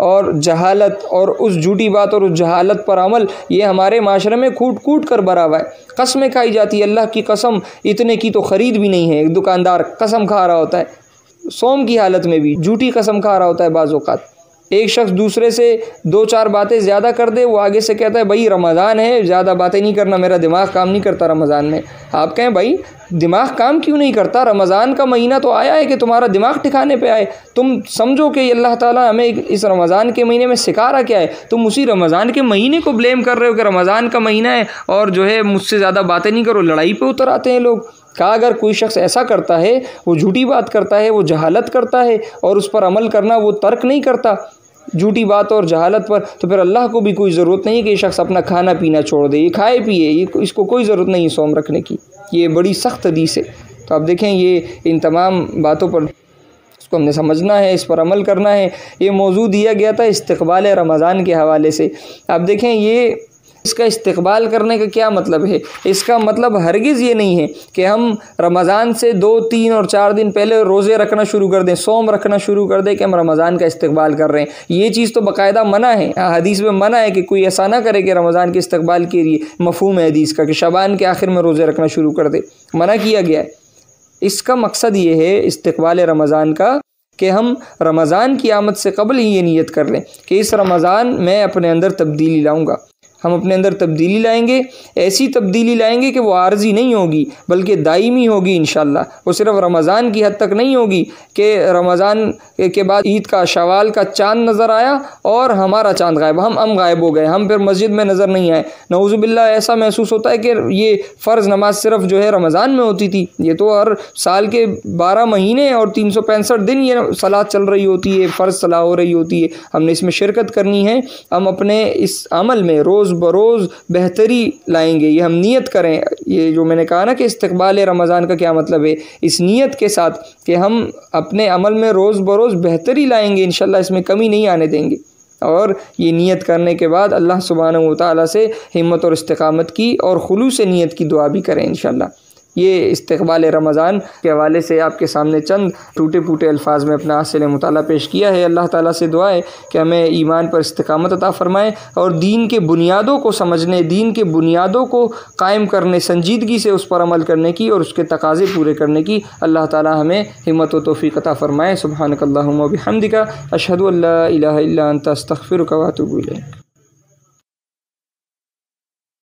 اور جہالت اور اس جھوٹی بات اور اس جہالت پر عمل یہ ہمارے معاشرے میں کوٹ کوٹ کر بھرا ہوا ہے۔ قسمیں کھائی جاتی ہے، اللہ کی قسم اتنے کی تو خرید بھی نہیں ہے، ایک دکاندار قسم کھا رہا ہوتا ہے، صوم کی حالت میں بھی جھوٹی قسم کھا رہا ہوتا ہے بعض اوقات۔ ایک شخص دوسرے سے 2-4 باتیں زیادہ کر دے، وہ آگے سے کہتا ہے بھائی رمضان ہے، زیادہ باتیں نہیں کرنا، میرا دماغ کام نہیں کرتا رمضان میں۔ آپ کہیں بھائی دماغ کام کیوں نہیں کرتا؟ رمضان کا مہینہ تو آیا ہے کہ تمہارا دماغ ٹھکانے پہ آئے۔ تم سمجھو کہ اللہ تعالیٰ ہمیں اس رمضان کے مہینے میں سکھا رہا کیا ہے، تم اسی رمضان کے مہینے کو بلیم کر رہے ہو کہ رمضان کا مہینہ ہے اور جو ہے مجھ سے زیادہ باتیں نہیں کرو، لڑائی پہ اتر آتے ہیں لوگ۔ کہا اگر کوئی شخص ایسا کرتا ہے، وہ جھوٹی بات کرتا ہے، وہ جہالت کرتا ہے اور اس پر عمل کرنا وہ ترک نہیں کرتا جھوٹی بات اور جہالت پر، تو پھر اللہ کو بھی کوئی ضرورت نہیں ہے کہ یہ شخص اپنا کھانا پینا چھوڑ دے، یہ کھائے پیے، اس کو کوئی ضرورت نہیں صوم رکھنے کی۔ یہ بڑی سخت حدیث ہے۔ تو آپ دیکھیں یہ ان تمام باتوں پر اس کو ہم نے سمجھنا ہے، اس پر عمل کرنا ہے۔ یہ موضوع دیا گیا تھا استقبال رمضان کے حوالے سے۔ آپ دیکھیں یہ اس کا استقبال کرنے کا کیا مطلب ہے؟ اس کا مطلب ہرگز یہ نہیں ہے کہ ہم رمضان سے 2, 3 اور 4 دن پہلے روزے رکھنا شروع کر دیں، صوم رکھنا شروع کر دیں کہ ہم رمضان کا استقبال کر رہے ہیں۔ یہ چیز تو باقاعدہ منع ہے، حدیث میں منع ہے کہ کوئی ایسا نہ کرے کہ رمضان کے استقبال کے لیے مفہوم ہے حدیث کا کہ شعبان کے آخر میں روزے رکھنا شروع کر دے، منع کیا گیا ہے۔ اس کا مقصد یہ ہے استقبال رمضان کا کہ ہم رمضان کی آمد سے قبل ہی یہ نیت کر لیں کہ اس رمضان میں اپنے اندر تبدیلی لاؤں گا۔ ہم اپنے اندر تبدیلی لائیں گے، ایسی تبدیلی لائیں گے کہ وہ عارضی نہیں ہوگی بلکہ دائمی ہوگی انشاءاللہ۔ وہ صرف رمضان کی حد تک نہیں ہوگی کہ رمضان کے بعد عید کا شوال کا چاند نظر آیا اور ہمارا چاند غائب، ہم غائب ہو گئے، ہم پھر مسجد میں نظر نہیں آئے۔ نعوذ باللہ ایسا محسوس ہوتا ہے کہ یہ فرض نماز صرف جو ہے رمضان میں ہوتی تھی، یہ تو ہر سال کے 12 مہینے اور 365 دن یہ صلاۃ چل رہی ہوتی ہے، فرض صلاح ہو رہی ہوتی ہے۔ ہم نے اس میں شرکت کرنی ہے، ہم اپنے اس عمل میں روز بروز بہتری لائیں گے، یہ ہم نیت کریں۔ یہ جو میں نے کہا نا کہ استقبال رمضان کا کیا مطلب ہے، اس نیت کے ساتھ کہ ہم اپنے عمل میں روز بروز بہتری لائیں گے، انشاءاللہ اس میں کمی نہیں آنے دیں گے۔ اور یہ نیت کرنے کے بعد اللہ سبحانہ و تعالیٰ سے ہمت اور استقامت کی اور خلوص نیت کی دعا بھی کریں انشاءاللہ۔ یہ استقبال رمضان کے حوالے سے آپ کے سامنے چند ٹوٹے پھوٹے الفاظ میں اپنا حاصل مطالعہ پیش کیا ہے۔ اللہ تعالیٰ سے دعا ہے کہ ہمیں ایمان پر استقامت عطا فرمائے اور دین کے بنیادوں کو سمجھنے، دین کے بنیادوں کو قائم کرنے، سنجیدگی سے اس پر عمل کرنے کی اور اس کے تقاضے پورے کرنے کی اللہ تعالیٰ ہمیں ہمت و توفیق عطا فرمائے۔ سبحانک اللہم و بحمدک، اشہد ان لا الہ الا انت، استغفرک و اتوب الیک۔